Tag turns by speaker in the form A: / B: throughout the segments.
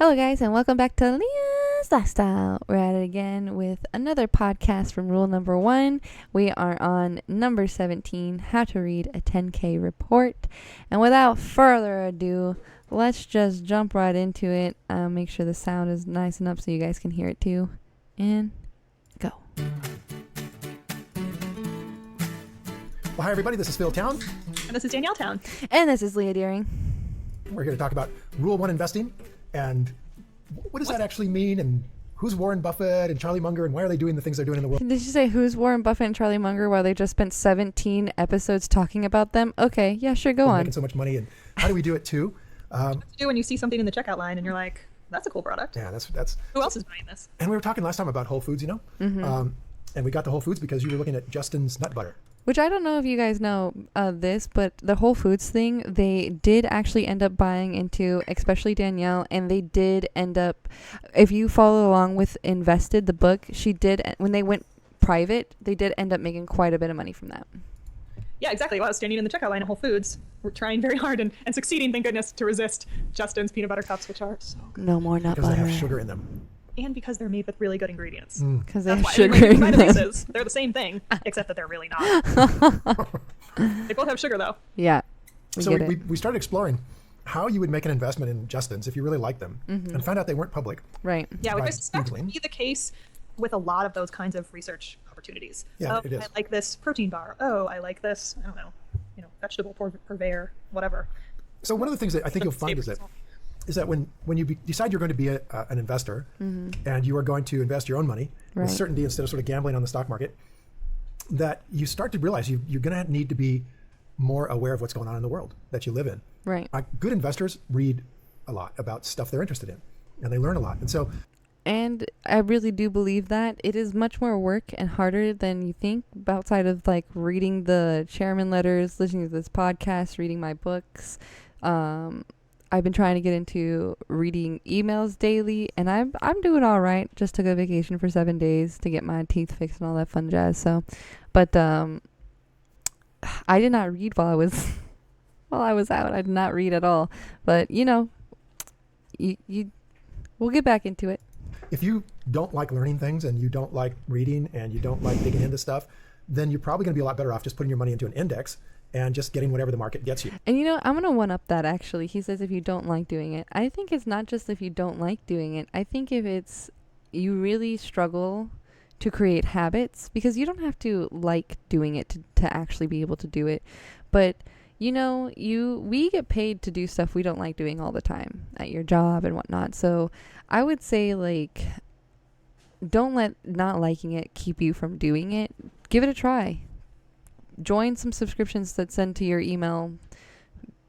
A: Hello guys, and welcome back to Leah's Lifestyle. We're at it again with another podcast from rule number 1. We are on number 17, how to read a 10K report. And without further ado, let's just jump right into it. Make sure the sound is nice enough so you guys can hear it too. And go.
B: Well, hi everybody, this is Phil Town.
C: And this is Danielle Town.
A: And this is Leah Deering.
B: We're here to talk about Rule 1 investing and what does that actually mean, and who's Warren Buffett and Charlie Munger, and why are they doing the things they're doing in the world?
A: Did you say who's Warren Buffett and Charlie Munger while they just spent 17 episodes talking about them? Okay, yeah, sure, go on.
B: Making so much money, and how do we do it too?
C: What to do when you see something in the checkout line and you're like, that's a cool product.
B: Yeah, that's.
C: Who else is buying this?
B: And we were talking last time about Whole Foods, and we got to Whole Foods because you were looking at Justin's nut butter.
A: Which I don't know if you guys know this, but the Whole Foods thing, they did actually end up buying into, especially Danielle, and they did end up, if you follow along with Invested, the book, she did, when they went private, they did end up making quite a bit of money from that.
C: Yeah, exactly. Well, I was standing in the checkout line at Whole Foods. We're trying very hard and succeeding, thank goodness, to resist Justin's peanut butter cups, which are so good.
A: No more nut butter.
B: Because they have sugar in them.
C: And because they're made with really good ingredients.
A: Because they have
C: That's
A: sugar
C: why,
A: in
C: I mean,
A: them.
C: they're the same thing, except that they're really not. They both have sugar, though.
A: Yeah.
B: So we started exploring how you would make an investment in Justin's if you really liked them, and found out they weren't public.
A: Right.
C: Yeah, which
B: By
C: I suspect
B: Googling.
C: would be the case with a lot of those kinds of research opportunities.
B: Yeah, it is.
C: I like this protein bar. Oh, I like this, I don't know, vegetable purveyor, whatever.
B: So one of the things that I think you'll find is that when you decide you're going to be an investor, and you are going to invest your own money with certainty instead of sort of gambling on the stock market, that you start to realize you're going to need to be more aware of what's going on in the world that you live in.
A: Right.
B: Good investors read a lot about stuff they're interested in, and they learn a lot. And so,
A: And I really do believe that it is much more work and harder than you think outside of like reading the chairman letters, listening to this podcast, reading my books. I've been trying to get into reading emails daily, and I'm doing all right. Just took a vacation for 7 days to get my teeth fixed and all that fun jazz. So, but I did not read while I was out. I did not read at all. But we'll get back into it.
B: if you don't like learning things and you don't like reading and you don't like digging into stuff, then you're probably going to be a lot better off just putting your money into an index and just getting whatever the market gets you.
A: And I'm going to one up that actually. He says if you don't like doing it. I think it's not just if you don't like doing it. I think if it's you really struggle to create habits, because you don't have to like doing it to actually be able to do it. But we get paid to do stuff we don't like doing all the time at your job and whatnot. So I would say don't let not liking it keep you from doing it. Give it a try. Join some subscriptions that send to your email.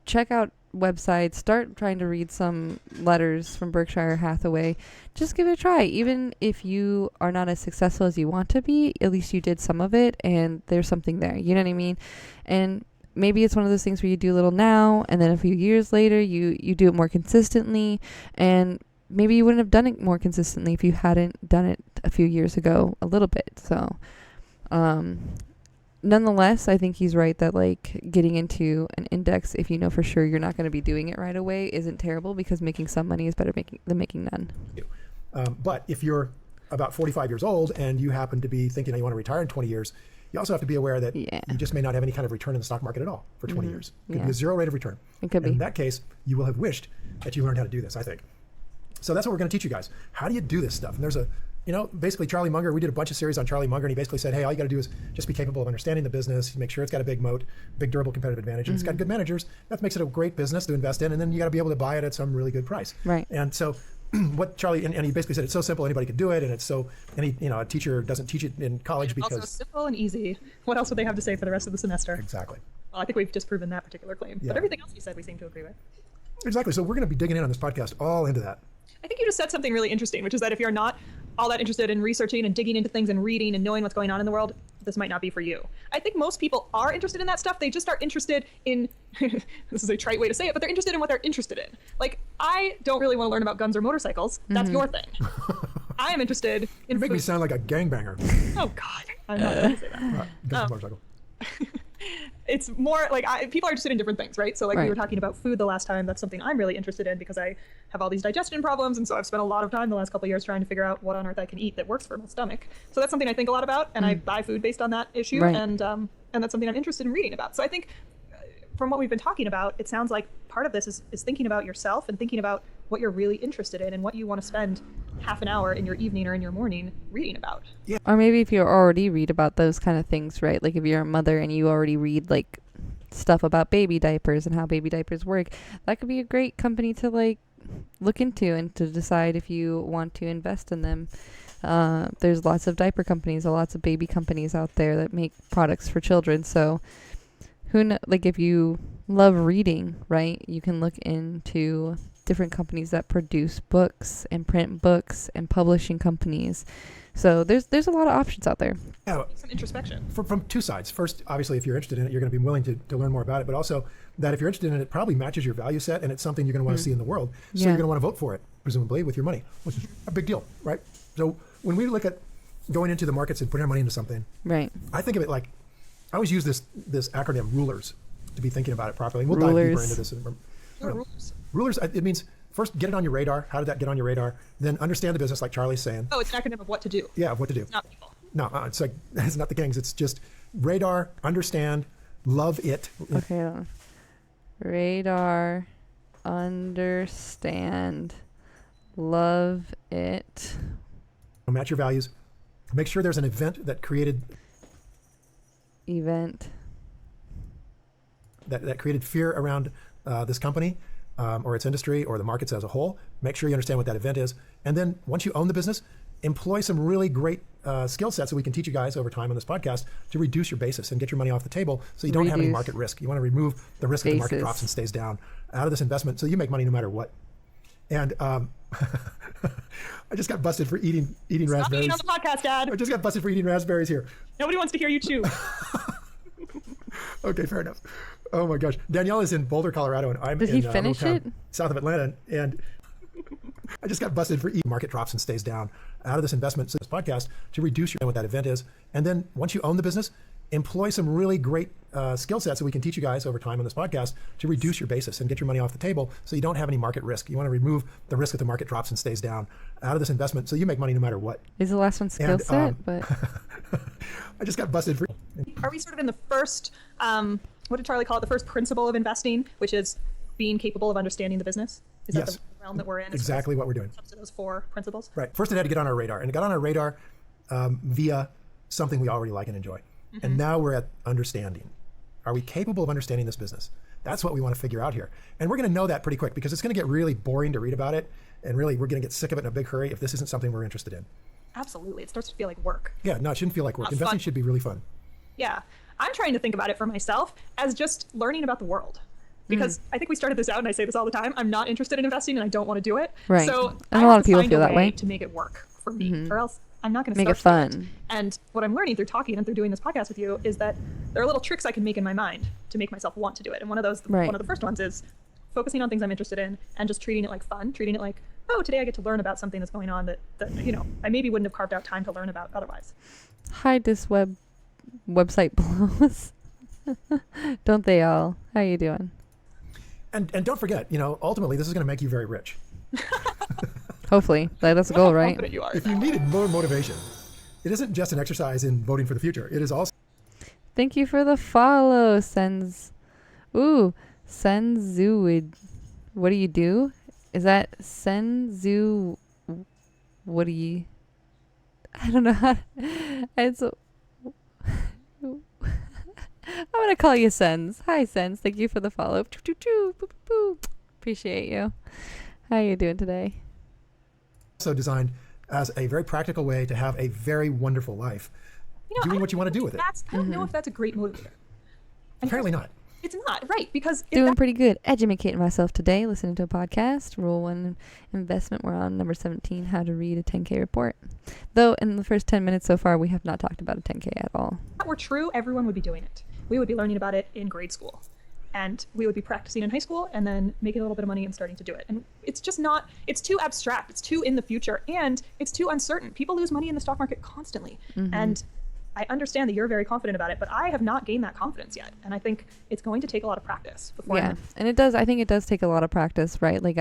A: Check out websites. Start trying to read some letters from Berkshire Hathaway. Just give it a try. Even if you are not as successful as you want to be, at least you did some of it and there's something there. You know what I mean? And maybe it's one of those things where you do a little now and then a few years later you do it more consistently, and maybe you wouldn't have done it more consistently if you hadn't done it a few years ago a little bit. So nonetheless, I think he's right that getting into an index, if you know for sure you're not going to be doing it right away, isn't terrible, because making some money is better than making none.
B: But if you're about 45 years old and you happen to be thinking that you want to retire in 20 years, you also have to be aware that you just may not have any kind of return in the stock market at all for 20 years. It could be a zero rate of return.
A: It could be.
B: In that case, you will have wished that you learned how to do this, I think. So that's what we're going to teach you guys. How do you do this stuff? And there's basically Charlie Munger, we did a bunch of series on Charlie Munger, and he basically said, hey, all you got to do is just be capable of understanding the business, make sure it's got a big moat, big durable competitive advantage, and it's got good managers. That makes it a great business to invest in, and then you got to be able to buy it at some really good price.
A: Right.
B: And so what Charlie, and he basically said, it's so simple, anybody can do it, and it's so, a teacher doesn't teach it in college because...
C: Also simple and easy. What else would they have to say for the rest of the semester?
B: Exactly.
C: Well, I think we've disproven that particular claim.
B: Yeah.
C: But everything else you said we seem to agree with.
B: Exactly. So we're going to be digging in on this podcast all into that.
C: I think you just said something really interesting, which is that if you're not all that interested in researching and digging into things and reading and knowing what's going on in the world, this might not be for you. I think most people are interested in that stuff. They just are interested in, this is a trite way to say it, but they're interested in what they're interested in. I don't really want to learn about guns or motorcycles. That's your thing. I am interested in...
B: You make me sound like a gangbanger.
C: Oh, God. I'm not going to say that.
B: Guns and motorcycle.
C: it's more like people are interested in different things, right? So like we
A: Right.
C: were talking about food the last time. That's something I'm really interested in because I have all these digestion problems. And so I've spent a lot of time the last couple of years trying to figure out what on earth I can eat that works for my stomach. So that's something I think a lot about. And I buy food based on that issue.
A: Right.
C: And that's something I'm interested in reading about. So I think from what we've been talking about, it sounds like part of this is thinking about yourself and thinking about what you're really interested in and what you want to spend half an hour in your evening or in your morning reading about.
A: Or maybe if you already read about those kind of things, right? Like if you're a mother and you already read like stuff about baby diapers and how baby diapers work, that could be a great company to like look into and to decide if you want to invest in them. There's lots of diaper companies, lots of baby companies out there that make products for children. So like if you love reading, right, you can look into different companies that produce books and print books and publishing companies. So there's a lot of options out there.
B: Yeah,
C: Some introspection.
B: from two sides. First, obviously, if you're interested in it, you're going to be willing to learn more about it. But also that if you're interested in it, it probably matches your value set and it's something you're going to want to see in the world. So
A: Yeah.
B: you're going to want to vote for it, presumably, with your money, which is a big deal, right? So when we look at going into the markets and putting our money into something,
A: Right.
B: I think of it like, I always use this acronym RULERS to be thinking about it properly. And we'll dive deeper
A: Rulers.
B: into this.
C: Rules.
B: RULERS, it means first get it on your radar. How did that get on your radar? Then understand the business, like Charlie's saying.
C: Oh, it's an acronym of what to do.
B: Yeah, of what to do.
C: It's not people.
B: No, it's like, it's not the Kings. It's just radar, understand, love it.
A: Okay. hold on. Radar, understand, love it.
B: Match your values. Make sure there's an event that created
A: Event.
B: that created fear around this company or its industry or the markets as a whole. Make sure you understand what that event is. And then once you own the business, employ some really great skill sets that we can teach you guys over time on this podcast to reduce your basis and get your money off the table so you don't have any
A: Reduce
B: market risk. You want to remove the risk that the market
A: basis.
B: drops and stays down out of this investment so you make money no matter what. And I just got busted for eating
C: Stop
B: raspberries.
C: eating on the podcast, Dad.
B: I just got busted for eating raspberries here.
C: Nobody wants to hear you chew.
B: Okay, fair enough. Oh my gosh. Danielle is in Boulder, Colorado, and I'm
A: Did
B: in
A: he
B: a little
A: finish
B: town
A: it?
B: south of Atlanta. And I just got busted for eating market drops and stays down out of this investment. So this podcast to reduce what that event is. And then once you own the business, employ some really great skill sets that we can teach you guys over time on this podcast to reduce your basis and get your money off the table so you don't have any market risk. You want to remove the risk that the market drops and stays down out of this investment so you make money no matter what.
A: Is the last one skill
B: And,
A: set? But
B: I just got busted for.
C: Are we sort of in the first, what did Charlie call it? The first principle of investing, which is being capable of understanding the business? Is
B: Yes.
C: that the realm that we're in?
B: Exactly what we're doing.
C: To those 4 principles?
B: Right. First, it had to get on our radar, and it got on our radar via something we already like and enjoy. And now we're at understanding. Are we capable of understanding this business? That's what we want to figure out here. And we're going to know that pretty quick because it's going to get really boring to read about it. And really, we're going to get sick of it in a big hurry if this isn't something we're interested in.
C: Absolutely. It starts to feel like work.
B: Yeah, no, it shouldn't feel like work.
C: Not
B: Investing
C: fun.
B: should be really fun.
C: Yeah. I'm trying to think about it for myself as just learning about the world. Because I think we started this out, and I say this all the time, I'm not interested in investing and I don't want to do it.
A: Right.
C: So
A: And
C: I
A: a lot
C: have
A: of
C: to
A: people
C: find
A: feel
C: a
A: that way.
C: to make it work for me, or else I'm not going to
A: Make it
C: start to do
A: fun.
C: And what I'm learning through talking and through doing this podcast with you is that there are little tricks I can make in my mind to make myself want to do it. And one of those,
A: Right.
C: one of the first ones is focusing on things I'm interested in and just treating it like fun, treating it like, oh, today I get to learn about something that's going on that I maybe wouldn't have carved out time to learn about otherwise.
A: Hi, this website blows. Don't they all? How you doing?
B: And don't forget, ultimately, this is going to make you very rich.
A: Hopefully. That's the
C: Look
A: goal,
C: how
A: right?
C: confident you are.
B: If you needed more motivation, it isn't just an exercise in voting for the future. It is also
A: Thank you for the follow, Senzuid. What do you do? Is that Senzu? What do you? I don't know how. It's. I'm gonna call you Sens. Hi, Sens. Thank you for the follow. Choo, choo, choo. Boo, boo, boo. Appreciate you. How you doing today?
B: designed as a very practical way to have a very wonderful life, doing what you want to do with it.
C: I don't know if that's a great motivator. And
B: Apparently not.
C: It's not, right? Because
A: Doing pretty good. Educating myself today, listening to a podcast, Rule 1 Investment. We're on number 17, how to read a 10K report. Though in the first 10 minutes so far, we have not talked about a 10K at all.
C: if that were true, everyone would be doing it. We would be learning about it in grade school. And we would be practicing in high school and then making a little bit of money and starting to do it. And it's just not, it's too abstract. It's too in the future and it's too uncertain. People lose money in the stock market constantly. And I understand that you're very confident about it, but I have not gained that confidence yet. And I think it's going to take a lot of practice before.
A: Yeah, and it does. I think it does take a lot of practice, right? Like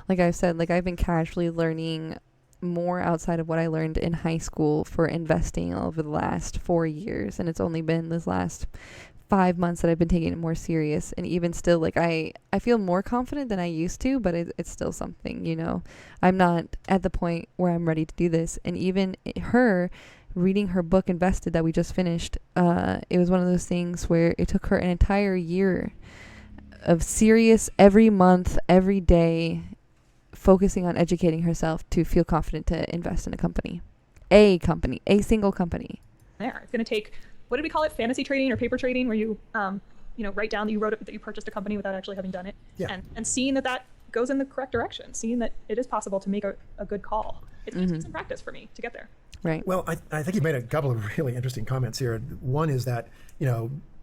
A: I've said, like I've been casually learning more outside of what I learned in high school for investing over the last 4 years, and it's only been this last 5 months that I've been taking it more serious. And even still, like I feel more confident than I used to, but it's still something, you know. I'm not at the point where I'm ready to do this. And even her reading her book Invested that we just finished, it was one of those things where it took her an entire year of serious, every month, every day, focusing on educating herself to feel confident to invest in a single company.
C: There, it's going to take, what did we call it? Fantasy trading or paper trading, where you, write down that you wrote it, that you purchased a company without actually having done it.
B: Yeah.
C: And seeing that goes in the correct direction, seeing that it is possible to make a good call. It's going to take some practice for me to get there.
A: Right.
B: Well, I think you've made a couple of really interesting comments here. One is that,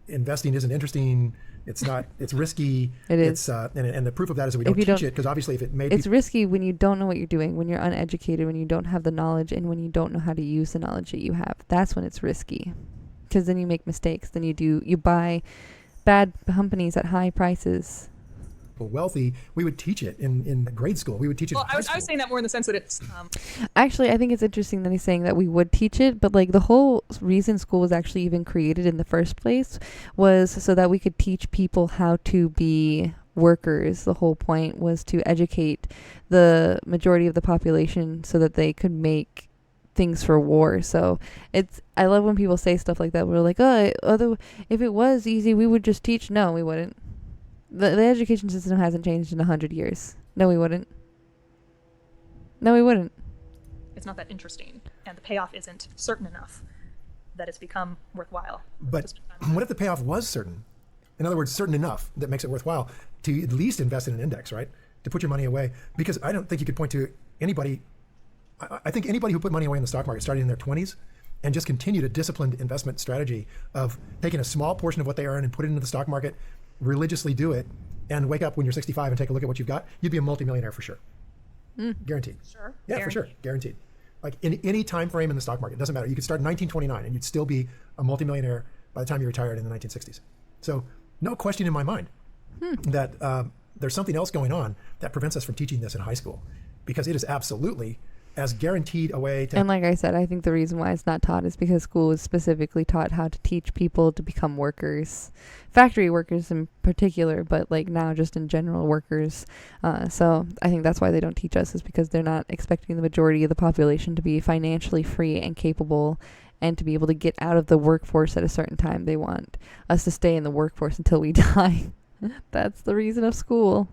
B: investing isn't interesting. It's not, it's risky.
A: It is.
B: And the proof of that is that we don't teach it, because obviously if it made
A: it's risky when you don't know what you're doing, when you're uneducated, when you don't have the knowledge, and when you don't know how to use the knowledge that you have. That's when it's risky, because then you make mistakes. Then you buy bad companies at high prices.
B: wealthy, we would teach it in grade school. We would teach it in high
C: I
B: school.
C: was saying that more in the sense that it's...
A: Actually, I think it's interesting that he's saying that we would teach it, but like the whole reason school was actually even created in the first place was so that we could teach people how to be workers. The whole point was to educate the majority of the population so that they could make things for war. So I love when people say stuff like that. We're like, if it was easy, we would just teach. No, we wouldn't. The education system hasn't changed in 100 years. No, we wouldn't. No, we wouldn't.
C: It's not that interesting, and the payoff isn't certain enough that it's become worthwhile.
B: But what if the payoff was certain? In other words, certain enough that makes it worthwhile to at least invest in an index, right? To put your money away. Because I don't think you could point to anybody. I think anybody who put money away in the stock market starting in their 20s and just continued a disciplined investment strategy of taking a small portion of what they earn and put it into the stock market, religiously do it, and wake up when you're 65 and take a look at what you've got, you'd be a multimillionaire for sure. Guaranteed.
C: Sure.
B: Yeah,
C: Guaranteed.
B: for sure. Guaranteed. Like in any time frame in the stock market, it doesn't matter. You could start in 1929 and you'd still be a multimillionaire by the time you retired in the 1960s. So no question in my mind that there's something else going on that prevents us from teaching this in high school, because it is absolutely as guaranteed a way to...
A: And like I said, I think the reason why it's not taught is because school was specifically taught how to teach people to become workers, factory workers in particular, but like now just in general workers. So I think that's why they don't teach us, is because they're not expecting the majority of the population to be financially free and capable and to be able to get out of the workforce at a certain time. They want us to stay in the workforce until we die. That's the reason of school.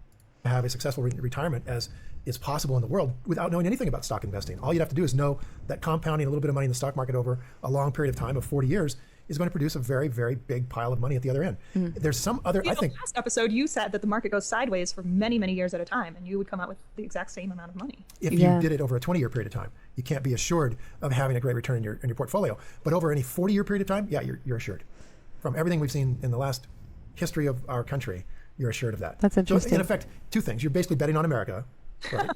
B: have a successful retirement as is possible in the world without knowing anything about stock investing. All you'd have to do is know that compounding a little bit of money in the stock market over a long period of time of 40 years is going to produce a very, very big pile of money at the other end. There's some other, I think...
C: last episode, you said that the market goes sideways for many, many years at a time, and you would come out with the exact same amount of money.
B: If you did it over a 20-year period of time, you can't be assured of having a great return in your portfolio. But over any 40-year period of time, yeah, you're assured. From everything we've seen in the last history of our country, you're assured of that.
A: That's interesting.
B: So in effect, two things. You're basically betting on America. Right?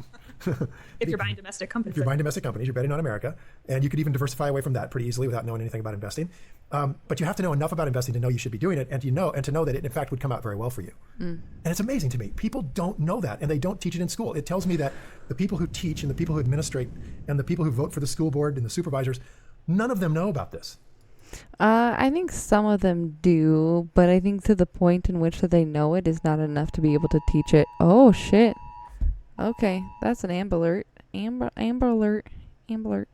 C: If you're buying domestic companies.
B: If you're buying domestic companies, you're betting on America. And you could even diversify away from that pretty easily without knowing anything about investing. But you have to know enough about investing to know you should be doing it, and to know that it in fact would come out very well for you. And it's amazing to me. People don't know that, and they don't teach it in school. It tells me that the people who teach and the people who administrate and the people who vote for the school board and the supervisors, none of them know about this.
A: I think some of them do, but I think to the point in which that they know it is not enough to be able to teach it. Oh shit. Okay, that's an Amber Alert. Amber Alert. Amber Alert.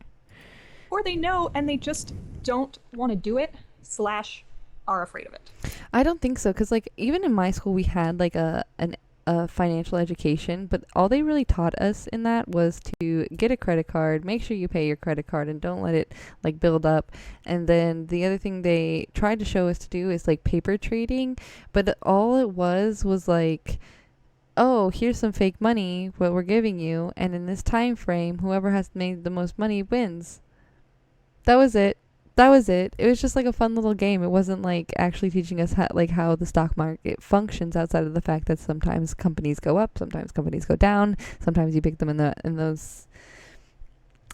C: Or they know and they just don't want to do it / are afraid of it.
A: I don't think so, because like even in my school we had like a financial education, but all they really taught us in that was to get a credit card, make sure you pay your credit card and don't let it like build up. And then the other thing they tried to show us to do is like paper trading, but all it was like, oh, here's some fake money, what we're giving you, and in this time frame, whoever has made the most money wins. That was it. It was just like a fun little game. It wasn't like actually teaching us how the stock market functions, outside of the fact that sometimes companies go up, sometimes companies go down, sometimes you pick them in those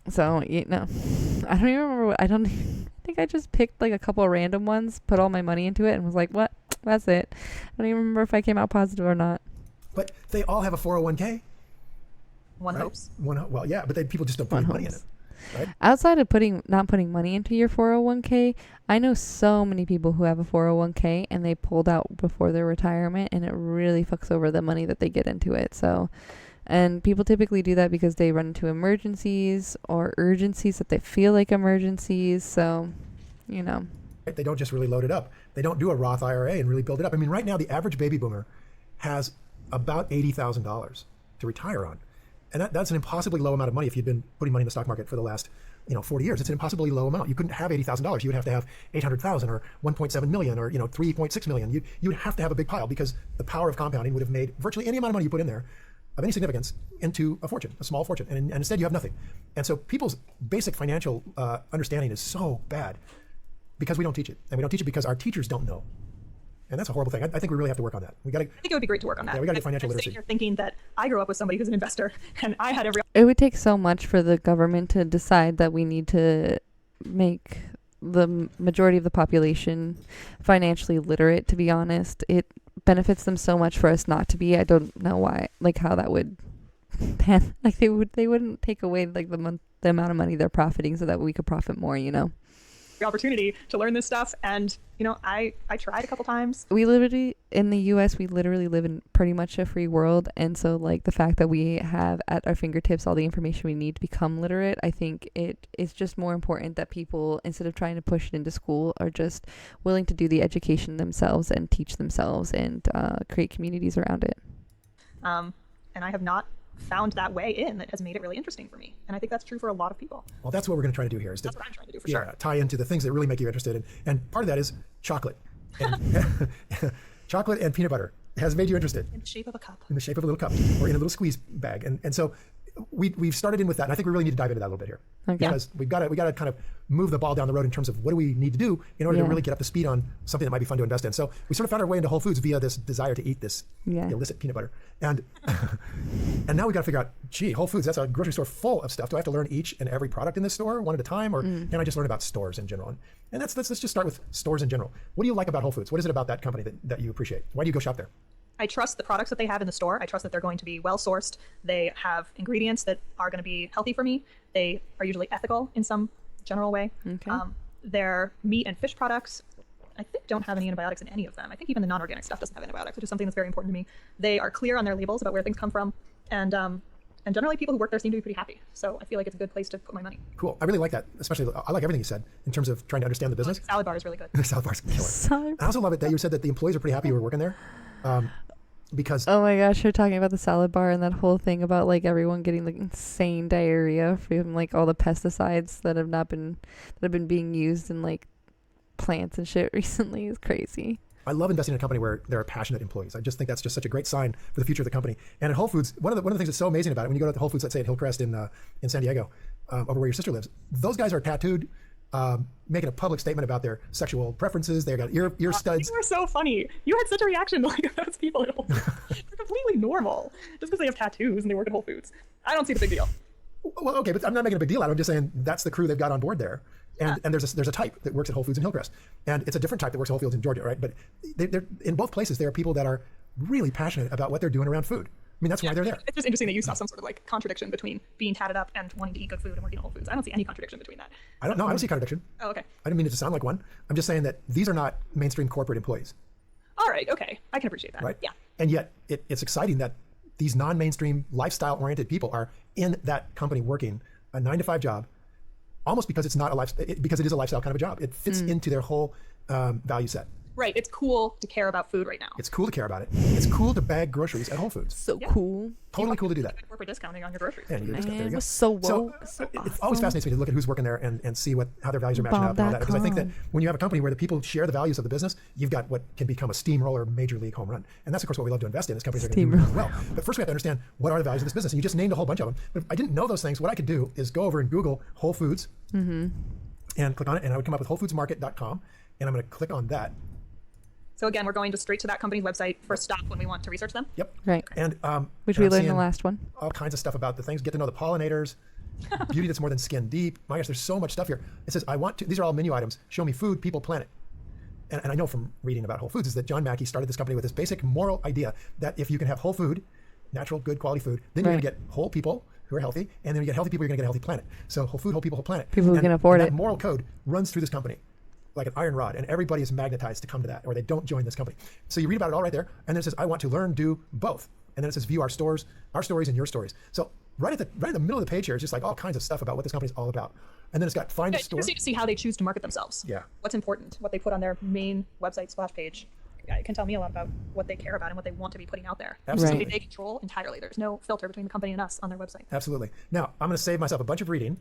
A: So, you know, I don't even remember I think I just picked like a couple of random ones, put all my money into it, and was like, what? That's it. I don't even remember if I came out positive or not.
B: But they all have a 401k.
C: One
B: right?
C: hopes.
B: Well, yeah, but people just don't put any money in it. Right?
A: Outside of not putting money into your 401k, I know so many people who have a 401k and they pulled out before their retirement, and it really fucks over the money that they get into it. So, and people typically do that because they run into emergencies or urgencies that they feel like emergencies. So, you know.
B: Right? They don't just really load it up. They don't do a Roth IRA and really build it up. I mean, right now, the average baby boomer has about $80,000 to retire on. And that's an impossibly low amount of money if you've been putting money in the stock market for the last 40 years. It's an impossibly low amount. You couldn't have $80,000. You would have to have 800,000 or 1.7 million or 3.6 million. You would have to have a big pile because the power of compounding would have made virtually any amount of money you put in there of any significance into a fortune, a small fortune. And instead you have nothing. And so people's basic financial understanding is so bad because we don't teach it. And we don't teach it because our teachers don't know. And that's a horrible thing. I think we really have to work on that.
C: I think it would be great to work on that.
B: Yeah, we got to get financial
C: I'm
B: literacy.
C: sitting here thinking that I grew up with somebody who's an investor, and I had every.
A: It would take so much for the government to decide that we need to make the majority of the population financially literate. To be honest, it benefits them so much for us not to be. I don't know why, like how that would pan. Like they wouldn't take away like the amount of money they're profiting so that we could profit more.
C: Opportunity to learn this stuff, and I tried a couple times.
A: We literally in the US we literally live in pretty much a free world, and so like the fact that we have at our fingertips all the information we need to become literate, I think it's just more important that people, instead of trying to push it into school, are just willing to do the education themselves and teach themselves and create communities around it.
C: And I have not found that way in that has made it really interesting for me, and I think that's true for a lot of people.
B: Well, that's what we're going to try to do here.
C: That's what I'm trying to do for sure.
B: Tie into the things that really make you interested in, and part of that is chocolate. And chocolate and peanut butter has made you interested.
C: In the shape of a cup.
B: In the shape of a little cup, or in a little squeeze bag, and so we've started in with that, and I think we really need to dive into that a little bit here.
A: Okay.
B: Because we got to kind of move the ball down the road in terms of what do we need to do in order to really get up to speed on something that might be fun to invest in. So we sort of found our way into Whole Foods via this desire to eat this illicit peanut butter, and and now we got to figure out, gee, Whole Foods, that's a grocery store full of stuff. Do I have to learn each and every product in this store one at a time, or can I just learn about stores in general? And let's just start with stores in general. What do you like about Whole Foods? What is it about that company that you appreciate? Why do you go shop there?
C: I trust the products that they have in the store. I trust that they're going to be well sourced. They have ingredients that are going to be healthy for me. They are usually ethical in some general way.
A: Okay.
C: Their meat and fish products, I think, don't have any antibiotics in any of them. I think even the non-organic stuff doesn't have antibiotics, which is something that's very important to me. They are clear on their labels about where things come from, and generally people who work there seem to be pretty happy. So I feel like it's a good place to put my money.
B: Cool. I really like that. Especially, I like everything you said in terms of trying to understand the business.
C: The salad bar is really good.
B: The salad bar's killer. I also love it that you said that the employees are pretty happy you were working there. Because
A: oh my gosh, you're talking about the salad bar and that whole thing about like everyone getting like insane diarrhea from like all the pesticides that have been being used in like plants and shit recently is crazy.
B: I love investing in a company where there are passionate employees. I just think that's just such a great sign for the future of the company. And at Whole Foods, one of the things that's so amazing about it, when you go to the Whole Foods, let's say at Hillcrest in San Diego, over where your sister lives, those guys are tattooed, making a public statement about their sexual preferences. They got ear studs.
C: You were so funny. You had such a reaction to like those people at Whole Foods. They're completely normal just because they have tattoos and they work at Whole Foods. I don't see the big deal.
B: Well, okay, but I'm not making a big deal out of it. I'm just saying that's the crew they've got on board there. And there's a type that works at Whole Foods in Hillcrest, and it's a different type that works at Whole Foods in Georgia, right? But they're in both places. There are people that are really passionate about what they're doing around food. I mean, that's why they're there.
C: It's just interesting that you saw some sort of like contradiction between being tatted up and wanting to eat good food and working at Whole Foods. I don't see any contradiction between that.
B: I don't see contradiction.
C: Oh, okay.
B: I didn't mean it to sound like one. I'm just saying that these are not mainstream corporate employees.
C: All right. Okay. I can appreciate that.
B: Right.
C: Yeah.
B: And yet it's exciting that these non-mainstream lifestyle-oriented people are in that company working a 9-to-5 job, almost because it's not because it is a lifestyle kind of a job. It fits into their whole value set.
C: Right. It's cool to care about food right now.
B: It's cool to care about it. It's cool to bag groceries at Whole Foods.
A: So cool.
B: Totally cool to do that.
C: Corporate discounting on your groceries.
B: Yeah, you get a discount. There you go.
A: So woke. So
B: it
A: awesome.
B: always fascinates me to look at who's working there and see how their values are matching up and all that. Because I think that when you have a company where the people share the values of the business, you've got what can become a steamroller major league home run. And that's, of course, what we love to invest in is companies that are going to do really well. But first we have to understand what are the values of this business. And you just named a whole bunch of them. But if I didn't know those things, what I could do is go over and Google Whole Foods and click on it. And I would come up with WholeFoodsMarket.com. And I'm going to click on that.
C: So again, we're going just straight to that company's website for a stop when we want to research them.
B: Yep.
A: Right.
B: And
A: which we learned in the last one.
B: All kinds of stuff about the things. Get to know the pollinators. beauty that's more than skin deep. My gosh, there's so much stuff here. It says, I want to, these are all menu items. Show me food, people, planet. And I know from reading about Whole Foods is that John Mackey started this company with this basic moral idea that if you can have whole food, natural, good quality food, then you're going to get whole people who are healthy, and then you get healthy people, you're going to get a healthy planet. So whole food, whole people, whole planet.
A: People who can afford
B: and
A: it.
B: That moral code runs through this company like an iron rod, and everybody is magnetized to come to that, or they don't join this company. So you read about it all right there, and then it says, I want to learn, do both. And then it says, view our stories and your stories. So right in the middle of the page here is just like all kinds of stuff about what this company is all about. And then it's got find a store.
C: Interesting to see how they choose to market themselves.
B: Yeah.
C: What's important, what they put on their main website splash page. Yeah, it can tell me a lot about what they care about and what they want to be putting out there.
B: Absolutely.
C: So they control entirely. There's no filter between the company and us on their website.
B: Absolutely. Now, I'm going to save myself a bunch of reading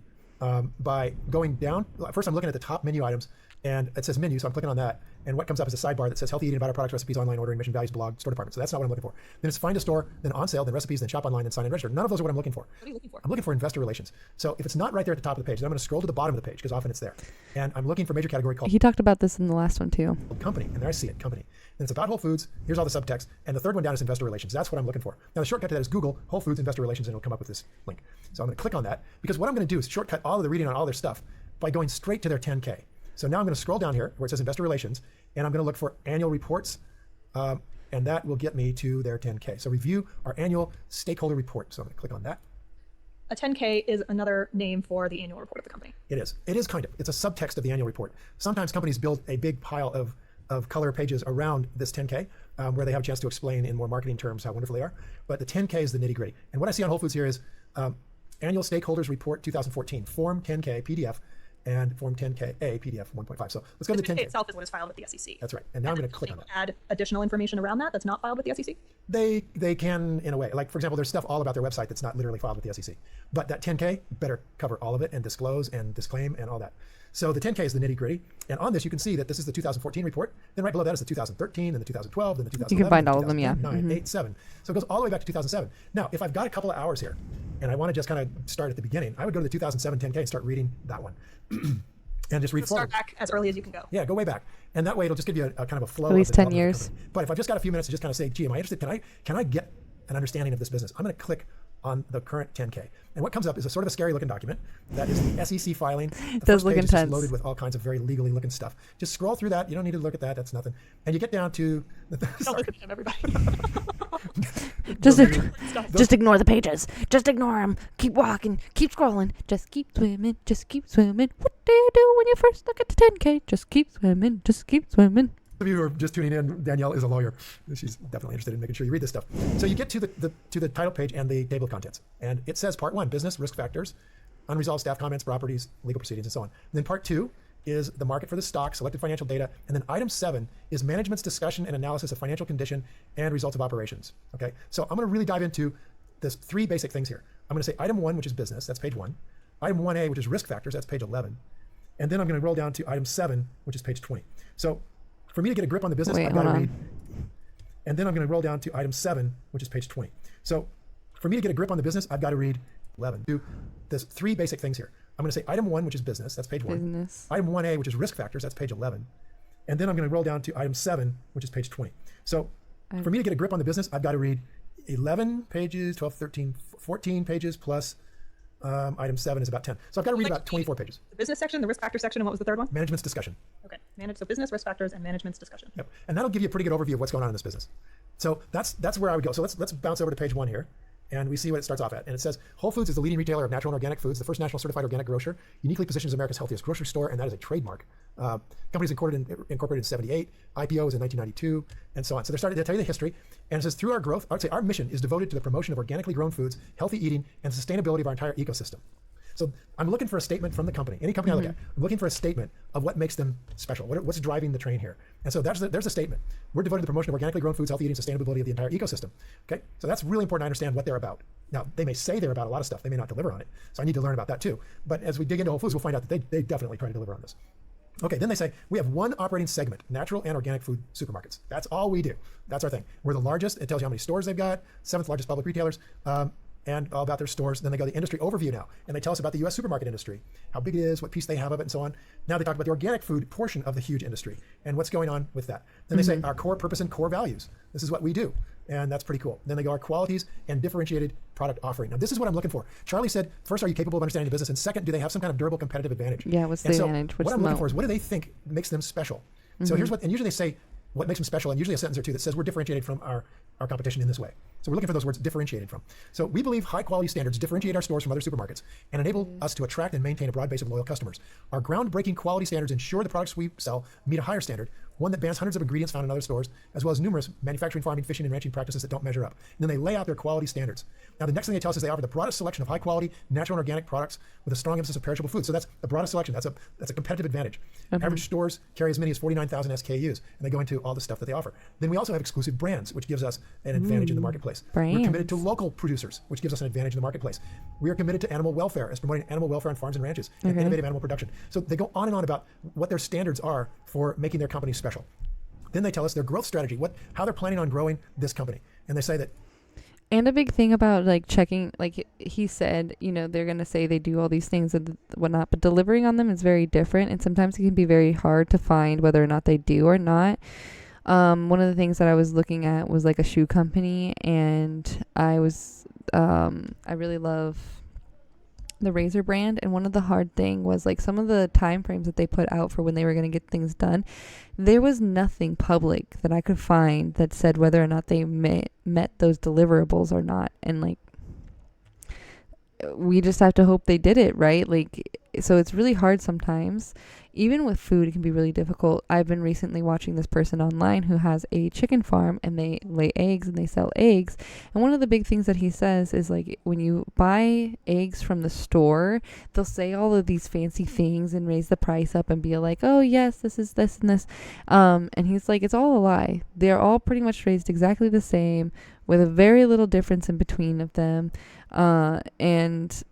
B: by going down. First, I'm looking at the top menu items, and it says menu, so I'm clicking on that. And what comes up is a sidebar that says healthy eating, about our products, recipes, online ordering, mission, values, blog, store department. So that's not what I'm looking for. Then it's find a store, then on sale, then recipes, then shop online, then sign and register. None of those are what I'm looking for.
C: What are you looking for?
B: I'm looking for investor relations. So if it's not right there at the top of the page, then I'm going to scroll to the bottom of the page because often it's there. And I'm looking for a major category called
A: He talked about this in the last one too.
B: company, and there I see it, company. Then it's about Whole Foods. Here's all the subtext. And the third one down is investor relations. That's what I'm looking for. Now the shortcut to that is Google Whole Foods investor relations, and it'll come up with this link. So I'm going to click on that because what I'm going to do is shortcut all of the reading on all their stuff by going straight to their 10K. So now I'm going to scroll down here where it says investor relations, and I'm going to look for annual reports, and that will get me to their 10K. So review our annual stakeholder report. So I'm going to click on that.
C: A 10K is another name for the annual report of the company.
B: It is. It is kind of. It's a subtext of the annual report. Sometimes companies build a big pile of color pages around this 10K where they have a chance to explain in more marketing terms how wonderful they are. But the 10K is the nitty gritty. And what I see on Whole Foods here is annual stakeholders report 2014, Form 10K PDF, and Form 10K A PDF 1.5. So let's go to the 10K.
C: Itself is what is filed with the SEC.
B: That's right. And now I'm going to click on that.
C: Add additional information around that that's not filed with the SEC?
B: They can, in a way. Like, for example, there's stuff all about their website that's not literally filed with the SEC. But that 10K better cover all of it and disclose and disclaim and all that. So the 10K is the nitty gritty. And on this, you can see that this is the 2014 report. Then right below that is the 2013, then the 2012, then the 2011.
A: You can find all of them, yeah.
B: 9, 8, 7. So it goes all the way back to 2007. Now, if I've got a couple of hours here and I want to just kind of start at the beginning, I would go to the 2007 10K and start reading that one. And just read forward.
C: Start back as early as you can go.
B: Yeah, go way back. And that way it'll just give you a kind of a flow.
A: At least
B: of the
A: 10 years.
B: But if I've just got a few minutes to just kind of say, gee, am I interested? Can I get an understanding of this business? I'm going to click on the current 10K. And what comes up is a sort of a scary looking document that is the SEC filing. The
A: does
B: first
A: look
B: page is just
A: intense.
B: loaded with all kinds of very legally looking stuff. Just scroll through that. You don't need to look at that. That's nothing. And you get down to
C: Don't look at him, everybody.
A: Just ignore the pages. Just ignore them. Keep walking. Keep scrolling. Just keep swimming. Just keep swimming. What do you do when you first look at the 10K? Just keep swimming. Just keep swimming.
B: Of you who are just tuning in, Danielle is a lawyer. She's definitely interested in making sure you read this stuff. So you get to the title page and the table of contents, and it says Part 1, business risk factors, unresolved staff comments, properties, legal proceedings, and so on. And then Part 2 is the market for the stock, selected financial data, and then Item 7 is management's discussion and analysis of financial condition and results of operations. Okay, so I'm going to really dive into this 3 basic things here. I'm going to say Item 1, which is business, that's page 1. Item 1A, which is risk factors, that's page 11. And then I'm going to roll down to Item 7, which is page 20. So for me to get a grip on the business, I've got to read. And then I'm going to roll down to Item 7, which is page 20. So for me to get a grip on the business, I've got to read 11. There's 3 basic things here. I'm going to say Item 1, which is business, that's page 1.
A: Business.
B: Item 1A, which is risk factors, that's page 11. And then I'm going to roll down to Item 7, which is page 20. So for me to get a grip on the business, I've got to read 11 pages, 12, 13, 14 pages plus Item 7 is about 10. So I've got to read about 24 pages.
C: The business section, the risk factor section, and what was the third one?
B: Management's discussion.
C: Okay. So business, risk factors, and management's discussion.
B: Yep. And that'll give you a pretty good overview of what's going on in this business. So that's where I would go. So let's bounce over to page 1 here. And we see what it starts off at. And it says, Whole Foods is the leading retailer of natural and organic foods, the first national certified organic grocer, uniquely positions America's healthiest grocery store, and that is a trademark. Company's incorporated in 78, IPO was in 1992, and so on. So they're starting to tell you the history. And it says, through our growth, I would say our mission is devoted to the promotion of organically grown foods, healthy eating, and sustainability of our entire ecosystem. So I'm looking for a statement from the company, any company I look at, I'm looking for a statement of what makes them special, what's driving the train here. And so there's a statement. We're devoted to the promotion of organically grown foods, healthy eating, sustainability of the entire ecosystem. Okay, so that's really important to understand what they're about. Now, they may say they're about a lot of stuff. They may not deliver on it. So I need to learn about that too. But as we dig into Whole Foods, we'll find out that they definitely try to deliver on this. Okay, then they say, we have one operating segment, natural and organic food supermarkets. That's all we do. That's our thing. We're the largest. It tells you how many stores they've got, 7th largest public retailers. And all about their stores. Then they go to the industry overview now, and they tell us about the U.S. supermarket industry, how big it is, what piece they have of it, and so on. Now they talk about the organic food portion of the huge industry and what's going on with that. Then they say our core purpose and core values. This is what we do. And that's pretty cool. Then they go our qualities and differentiated product offering. Now, this is what I'm looking for. Charlie said, first, are you capable of understanding the business? And second, do they have some kind of durable competitive advantage?
A: Yeah, what's the advantage?
B: What I'm looking for is, what do they think makes them special? So here's what, and usually they say what makes them special, and usually a sentence or two that says we're differentiated from our competition in this way. So we're looking for those words, differentiated from. So we believe high quality standards differentiate our stores from other supermarkets and enable us to attract and maintain a broad base of loyal customers. Our groundbreaking quality standards ensure the products we sell meet a higher standard, one that bans hundreds of ingredients found in other stores, as well as numerous manufacturing, farming, fishing, and ranching practices that don't measure up. And then they lay out their quality standards. Now, the next thing they tell us is they offer the broadest selection of high quality, natural and organic products with a strong emphasis of perishable food. So that's the broadest selection. That's a competitive advantage. Average stores carry as many as 49,000 SKUs, and they go into all the stuff that they offer. Then we also have exclusive brands, which gives us an advantage in the marketplace.
A: Brands.
B: We're committed to local producers, which gives us an advantage in the marketplace. We are committed to animal welfare, as promoting animal welfare on farms and ranches, and innovative animal production. So they go on and on about what their standards are for making their company special. Then they tell us their growth strategy, how they're planning on growing this company. And they say that.
A: And a big thing about like checking, like he said, you know, they're going to say they do all these things and whatnot, but delivering on them is very different. And sometimes it can be very hard to find whether or not they do or not. One of the things that I was looking at was like a shoe company, and I really love the Razor brand, and one of the hard thing was like some of the time frames that they put out for when they were going to get things done. There was nothing public that I could find that said whether or not they met those deliverables or not. And like, we just have to hope they did it, right? Like, so it's really hard sometimes. Even with food, it can be really difficult. I've been recently watching this person online who has a chicken farm, and they lay eggs and they sell eggs. And one of the big things that he says is like, when you buy eggs from the store, they'll say all of these fancy things and raise the price up and be like, oh yes, this is this and this. And he's like, it's all a lie. They're all pretty much raised exactly the same with a very little difference in between of them. And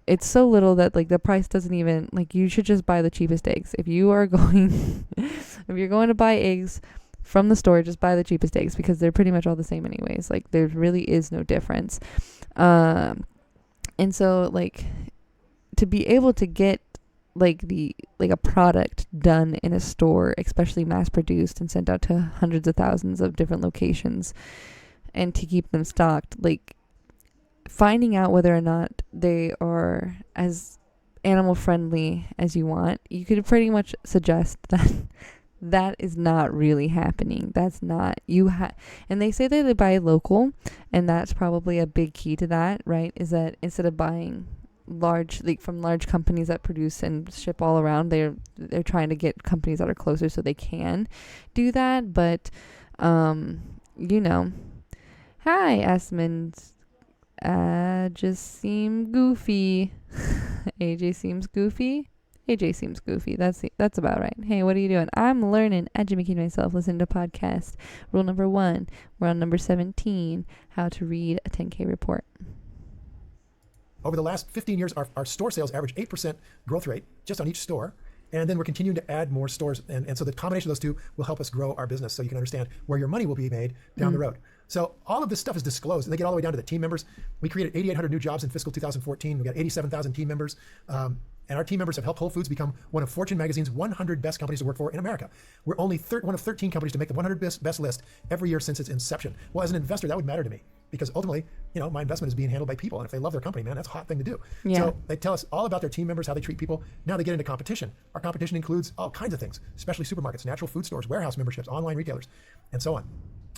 A: it's so little that like the price doesn't even, like, you should just buy the cheapest eggs. If you are going, if you're going to buy eggs from the store, just buy the cheapest eggs, because they're pretty much all the same anyways. Like, there really is no difference. And so like, to be able to get like a product done in a store, especially mass produced and sent out to hundreds of thousands of different locations, and to keep them stocked, like, finding out whether or not they are as animal friendly as you want, you could pretty much suggest that that is not really happening. That's not, and they say that they buy local, and that's probably a big key to that, right? Is that instead of buying large, like from large companies that produce and ship all around, they're trying to get companies that are closer so they can do that. But you know, hi Asmund, just seem goofy. AJ seems goofy. AJ seems goofy. That's about right. Hey, what are you doing? I'm learning, educating myself, listening to podcasts. Rule number 1. We're on number 17, how to read a 10K report.
B: Over the last 15 years, our store sales average 8% growth rate just on each store. And then we're continuing to add more stores. And so the combination of those two will help us grow our business, so you can understand where your money will be made down the road. So all of this stuff is disclosed, and they get all the way down to the team members. We created 8,800 new jobs in fiscal 2014. We got 87,000 team members. And our team members have helped Whole Foods become one of Fortune magazine's 100 best companies to work for in America. We're only one of 13 companies to make the 100 best list every year since its inception. Well, as an investor, that would matter to me, because ultimately, you know, my investment is being handled by people. And if they love their company, man, that's a hot thing to do.
A: Yeah.
B: So they tell us all about their team members, how they treat people. Now they get into competition. Our competition includes all kinds of things, especially supermarkets, natural food stores, warehouse memberships, online retailers, and so on.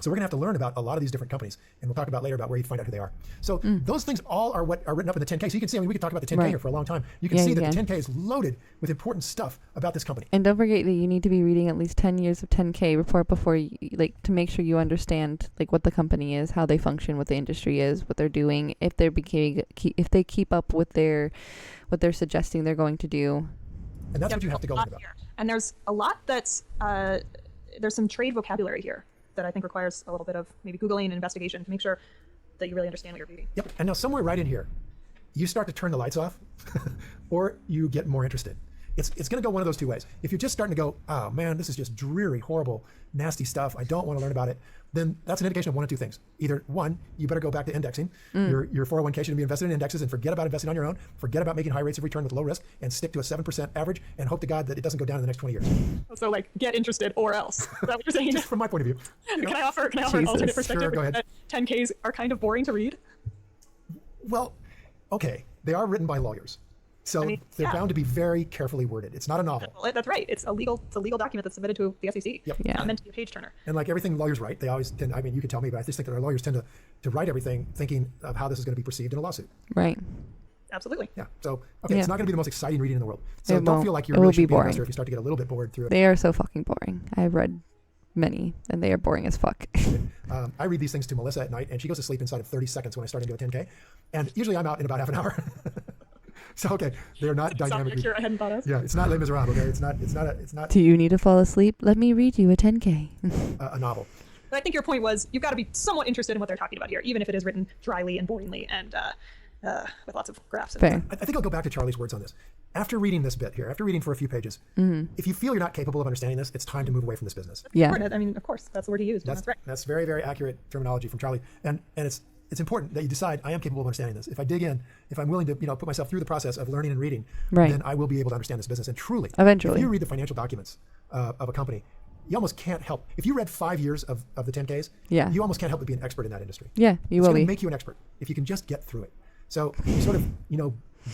B: So we're going to have to learn about a lot of these different companies, and we'll talk about later about where you find out who they are. So those things all are what are written up in the 10K. So you can see, I mean, we could talk about the 10K here for a long time. You can see that the 10K is loaded with important stuff about this company.
A: And don't forget that you need to be reading at least 10 years of 10K report before you, like, to make sure you understand like what the company is, how they function, what the industry is, what they're doing, if they keep up with what they're suggesting they're going to do.
B: And that's what you have to go learn about.
C: And there's a lot that's there's some trade vocabulary here that I think requires a little bit of maybe Googling and investigation to make sure that you really understand what you're reading.
B: Yep. And now somewhere right in here, you start to turn the lights off or you get more interested. it's going to go one of those two ways. If you're just starting to go, oh man, this is just dreary, horrible, nasty stuff, I don't want to learn about it, then that's an indication of one of two things. Either one, you better go back to indexing. Your 401k should be invested in indexes and forget about investing on your own, forget about making high rates of return with low risk, and stick to a 7% average and hope to God that it doesn't go down in the next 20 years.
C: So like, get interested or else. Is that what you're saying?
B: Just from my point of view.
C: Can I offer an alternate perspective?
B: Sure, go ahead.
C: That 10Ks are kind of boring to read?
B: Well, okay, they are written by lawyers. So they're bound to be very carefully worded. It's not a novel.
C: Well, that's right. It's a legal document that's submitted to the SEC.
B: Yep.
A: Yeah.
C: Not meant to be a page turner.
B: And like everything lawyers write, they always tend, I mean, you can tell me, but I just think that our lawyers tend to write everything thinking of how this is going to be perceived in a lawsuit.
A: Right.
C: Absolutely.
B: Yeah. So, okay,
A: Yeah.
B: It's not going to be the most exciting reading in the world. So
A: It
B: don't
A: won't.
B: feel like you
A: It
B: really
A: will
B: should
A: be
B: be an
A: boring.
B: investor if you start to get a little bit bored through it.
A: They are so fucking boring. I've read many, and they are boring as fuck.
B: I read these things to Melissa at night, and she goes to sleep inside of 30 seconds when I start into a 10K. And usually I'm out in about half an hour. So, okay, they're not dynamic.
C: Here I hadn't thought of.
B: Yeah, it's not Les Miserables, okay? It's not
A: Do you need to fall asleep? Let me read you a 10K.
B: a novel.
C: But I think your point was you've got to be somewhat interested in what they're talking about here, even if it is written dryly and boringly and with lots of graphs.
A: Fair.
B: I think I'll go back to Charlie's words on this. After reading this bit here, after reading for a few pages, if you feel you're not capable of understanding this, it's time to move away from this business.
A: Yeah.
C: Important. I mean, of course, that's the word he used. That's right.
B: That's very, very accurate terminology from Charlie. And it's important that you decide I am capable of understanding this. If I dig in, if I'm willing to put myself through the process of learning and reading,
A: Right.
B: then I will be able to understand this business. And truly,
A: Eventually.
B: if you read the financial documents of a company, you almost can't help. If you read 5 years of the 10Ks,
A: Yeah.
B: you almost can't help but be an expert in that industry.
A: Yeah, you
B: It's
A: will
B: going
A: be.
B: to make you an expert if you can just get through it. So you sort of,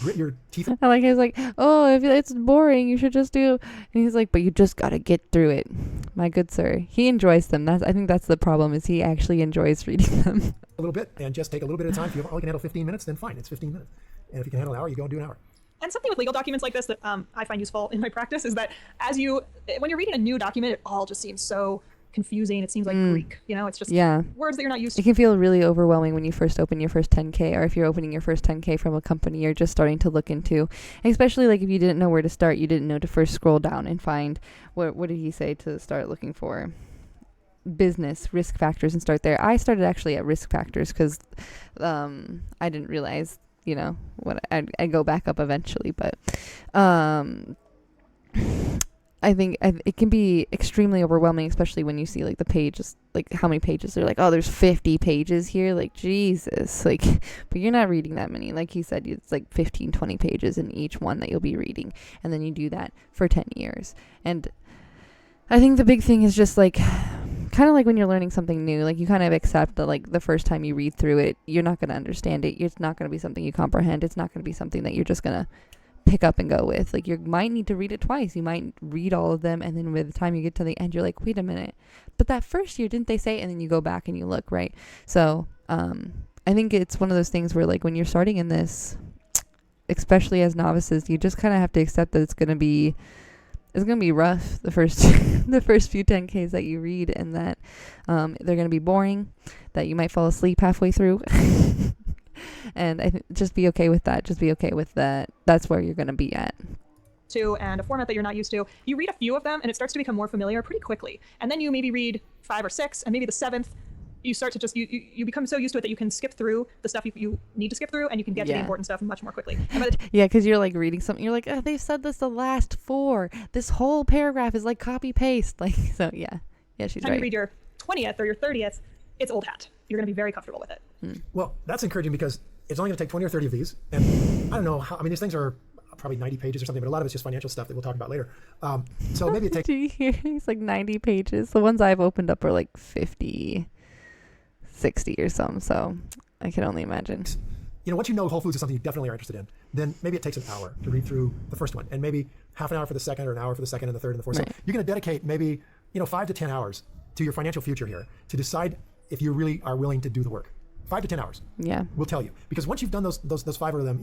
B: grit your teeth.
A: I like he's like, oh, if it's boring, you should just do. And he's like, but you just gotta get through it, my good sir. He enjoys them. I think that's the problem. Is he actually enjoys reading them?
B: A little bit and just take a little bit of time. If you only can handle 15 minutes, then fine, it's 15 minutes. And if you can handle an hour, you go and do an hour.
C: And something with legal documents like this that I find useful in my practice is that when you're reading a new document, it all just seems so confusing. It seems like Greek. It's just
A: Yeah.
C: words that you're not used to.
A: It can feel really overwhelming when you first open your first 10K, or if you're opening your first 10K from a company you're just starting to look into. Especially like if you didn't know where to start, you didn't know to first scroll down and find what did he say to start looking for? Business risk factors and start there. I started actually at risk factors because I didn't realize what I'd go back up eventually, but I think it can be extremely overwhelming, especially when you see like the pages, like how many pages. They're like, oh, there's 50 pages here. Like, Jesus. Like, but you're not reading that many. Like he said, it's like 15, 20 pages in each one that you'll be reading. And then you do that for 10 years. And I think the big thing is just like, kind of like when you're learning something new, like you kind of accept that like the first time you read through it, you're not going to understand it. It's not going to be something you comprehend. It's not going to be something that you're just going to pick up and go with. Like, you might need to read it twice. You might read all of them, and then by the time you get to the end, you're like, wait a minute, but that first year, didn't they say? And then you go back and you look, right? So I think it's one of those things where like when you're starting in this, especially as novices, you just kind of have to accept that it's gonna be rough the first the first few 10Ks that you read, and that they're gonna be boring, that you might fall asleep halfway through. And I think just be okay with that. Just be okay with that. That's where you're going to be at.
C: And a format that you're not used to. You read a few of them and it starts to become more familiar pretty quickly. And then you maybe read 5 or 6, and maybe the 7th, you start to just, you become so used to it that you can skip through the stuff you need to skip through, and you can get to the important stuff much more quickly.
A: Yeah, because you're like reading something, you're like, oh, they've said this the last 4. This whole paragraph is like copy paste. Like, so yeah, she's right.
C: You read your 20th or your 30th, it's old hat. You're going to be very comfortable with it.
B: Well, that's encouraging because it's only going to take 20 or 30 of these. And I don't know how, these things are probably 90 pages or something, but a lot of it's just financial stuff that we'll talk about later. So maybe it takes...
A: Do you hear? It's like 90 pages. The ones I've opened up are like 50, 60 or something. So I can only imagine.
B: Once you know Whole Foods is something you definitely are interested in, then maybe it takes an hour to read through the first one, and maybe half an hour for the second, or an hour for the second and the third and the fourth.
A: Right.
B: So you're going to dedicate maybe 5 to 10 hours to your financial future here to decide if you really are willing to do the work. 5 to 10 hours.
A: Yeah.
B: We'll tell you. Because once you've done those 5 of them,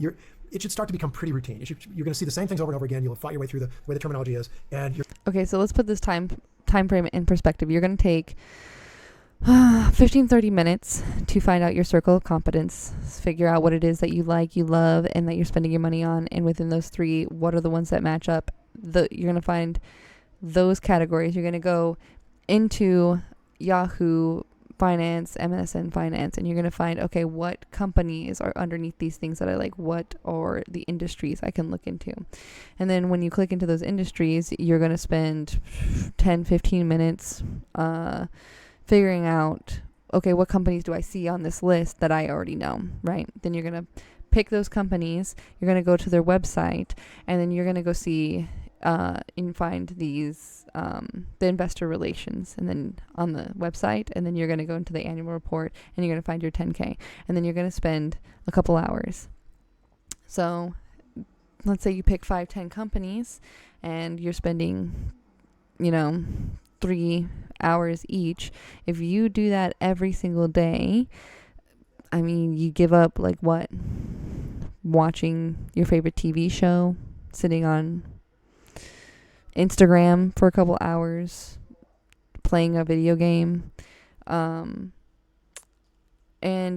B: it should start to become pretty routine. You're going to see the same things over and over again. You'll fight your way through the way the terminology is. And
A: okay, so let's put this time frame in perspective. You're going to take 15, 30 minutes to find out your circle of competence, figure out what it is that you like, you love, and that you're spending your money on. And within those 3, what are the ones that match up? You're going to find those categories. You're going to go into Yahoo, finance, MSN finance, and you're going to find, okay, what companies are underneath these things that I like, what are the industries I can look into. And then when you click into those industries, you're going to spend 10, 15 minutes figuring out, okay, what companies do I see on this list that I already know, right? Then you're going to pick those companies, you're going to go to their website, and then you're going to go see and find these the investor relations, and then on the website, and then you're going to go into the annual report, and you're going to find your 10K, and then you're going to spend a couple hours. So let's say you pick 5-10 companies and you're spending 3 hours each. If you do that every single day, I mean, you give up like what? Watching your favorite TV show, sitting on Instagram for a couple hours, playing a video game. And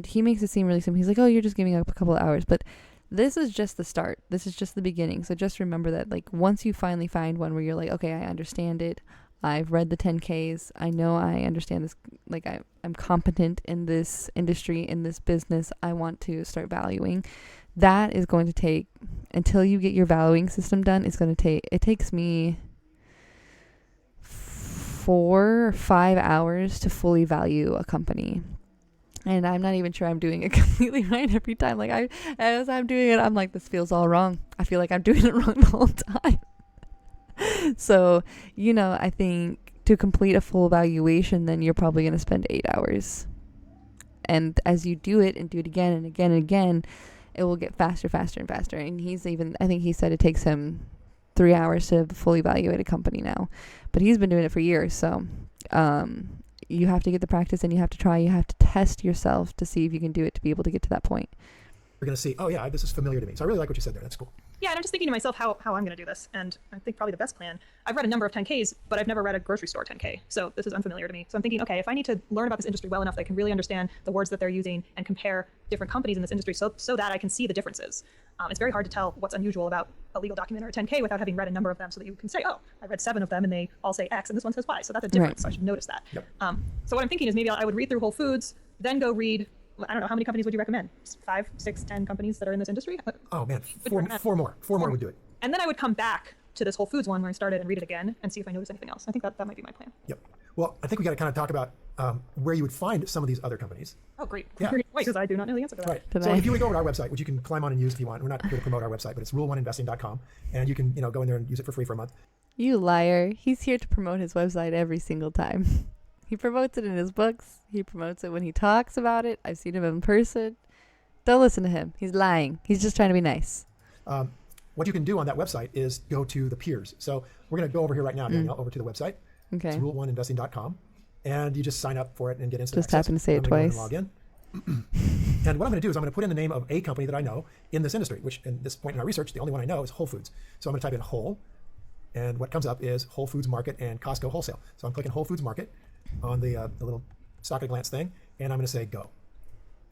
A: he makes it seem really simple. He's like, oh, you're just giving up a couple hours. But this is just the start. This is just the beginning. So just remember that, like, once you finally find one where you're like, okay, I understand it. I've read the 10Ks. I know I understand this. Like, I'm competent in this industry, in this business. I want to start valuing. That is going to take, until you get your valuing system done, it takes me 4 or 5 hours to fully value a company. And I'm not even sure I'm doing it completely right every time. Like, as I'm doing it, I'm like, this feels all wrong. I feel like I'm doing it wrong the whole time. So, I think to complete a full evaluation, then you're probably going to spend 8 hours. And as you do it and do it again and again and again, it will get faster, faster, and faster. And I think he said it takes him 3 hours to fully evaluate a company now. But he's been doing it for years. So you have to get the practice, and you have to try. You have to test yourself to see if you can do it to be able to get to that point.
B: We're going to see, oh yeah, this is familiar to me. So I really like what you said there. That's cool.
C: Yeah, and I'm just thinking to myself how I'm going to do this. And I think probably the best plan, I've read a number of 10Ks, but I've never read a grocery store 10K. So this is unfamiliar to me. So I'm thinking, okay, if I need to learn about this industry well enough that I can really understand the words that they're using and compare different companies in this industry so that I can see the differences. It's very hard to tell what's unusual about a legal document or a 10K without having read a number of them, so that you can say, oh, I read 7 of them and they all say X and this one says Y. So that's a difference. Right. So I should notice that.
B: Yep.
C: So what I'm thinking is maybe I would read through Whole Foods, then go read, I don't know, how many companies would you recommend? 5, 6, 10 companies that are in this industry?
B: Oh man, four more would do it.
C: And then I would come back to this Whole Foods one where I started and read it again and see if I notice anything else. I think that might be my plan.
B: Yep. Well, I think we got to kind of talk about where you would find some of these other companies.
C: Oh, great.
B: Yeah.
C: Wait, because I do not know the answer to that.
B: Right. So if you would go over to our website, which you can climb on and use if you want. We're not here to promote our website, but it's rule1investing.com. And you can go in there and use it for free for a month.
A: You liar. He's here to promote his website every single time. He promotes it in his books. He promotes it when he talks about it. I've seen him in person. Don't listen to him. He's lying. He's just trying to be nice.
B: What you can do on that website is go to the peers. So we're going to go over here right now, Danielle, over to the website.
A: Okay.
B: It's rule1investing.com. And you just sign up for it and get instant
A: just
B: access.
A: Happen to say it twice.
B: Log in. And what I'm going to do is I'm going to put in the name of a company that I know in this industry, which in this point in our research, the only one I know is Whole Foods. So I'm going to type in Whole, and what comes up is Whole Foods Market and Costco Wholesale. So I'm clicking Whole Foods Market on the little stock at a glance thing, and I'm going to say go.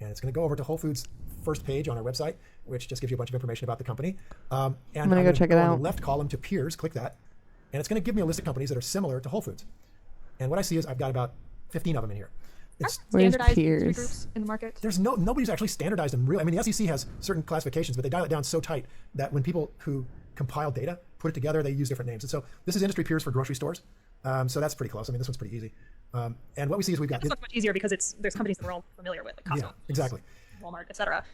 B: And it's going to go over to Whole Foods' first page on our website, which just gives you a bunch of information about the company. And
A: I'm going to go check it out.
B: On the left column to peers, click that, and it's going to give me a list of companies that are similar to Whole Foods. And what I see is I've got about 15 of them in here. It's
C: standardized
A: peers?
C: groups in the market.
B: There's nobody's actually standardized them really. I mean, the SEC has certain classifications, but they dial it down so tight that when people who compile data put it together, they use different names. And so this is industry peers for grocery stores. So that's pretty close. I mean, this one's pretty easy. And what we see is we've got
C: this one's much easier because there's companies that we're all familiar with, like Costco,
B: yeah, exactly,
C: Walmart, etc.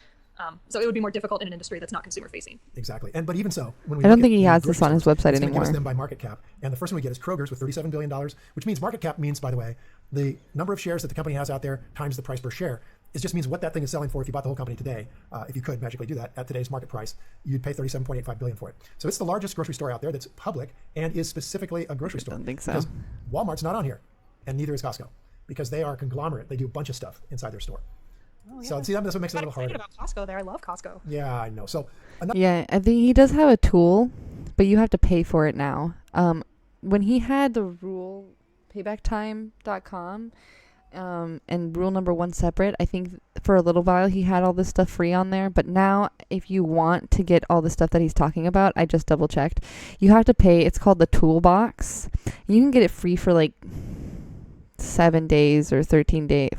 C: So it would be more difficult in an industry that's not consumer facing.
B: Exactly. But even so, when we
A: I don't think he has this on his website
B: it's
A: anymore.
B: Give us them by market cap, and the first one we get is Kroger's with $37 billion, which means market cap means, by the way, the number of shares that the company has out there times the price per share. It just means what that thing is selling for. If you bought the whole company today, if you could magically do that at today's market price, you'd pay $37.85 billion for it. So it's the largest grocery store out there that's public and is specifically a grocery store.
A: I don't think so.
B: Because Walmart's not on here, and neither is Costco, because they are a conglomerate. They do a bunch of stuff inside their store. Oh, yeah. So see, that's what makes it a little harder.
C: About Costco there. I love Costco.
B: Yeah, I know. So
A: yeah, I think he does have a tool, but you have to pay for it now. When he had the rule paybacktime.com and rule number 1 separate, I think for a little while he had all this stuff free on there. But now if you want to get all the stuff that he's talking about, I just double checked, you have to pay. It's called the toolbox. You can get it free for like 7 days or 14 days.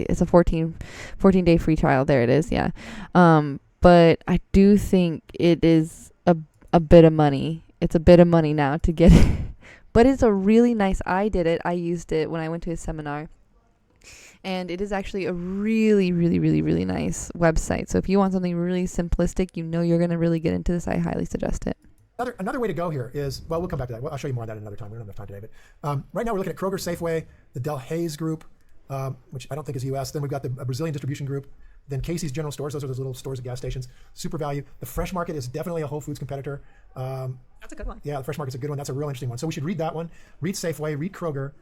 A: It's a 14-day free trial. There it is. Yeah. But I do think it is a bit of money. It's a bit of money now to get it. But it's a really nice, I did it. I used it when I went to a seminar. And it is actually a really, really, really, really nice website. So if you want something really simplistic, you're going to really get into this, I highly suggest it.
B: Another way to go here is, well, we'll come back to that. Well, I'll show you more of that another time. We don't have enough time today. But right now we're looking at Kroger, Safeway, the Del Hayes Group, which I don't think is U.S. Then we've got the Brazilian Distribution Group. Then Casey's General Stores. Those are those little stores at gas stations. Super Value. The Fresh Market is definitely a Whole Foods competitor.
C: That's a good one.
B: Yeah, the Fresh Market's a good one. That's a real interesting one. So we should read that one. Read Safeway. Read Kroger.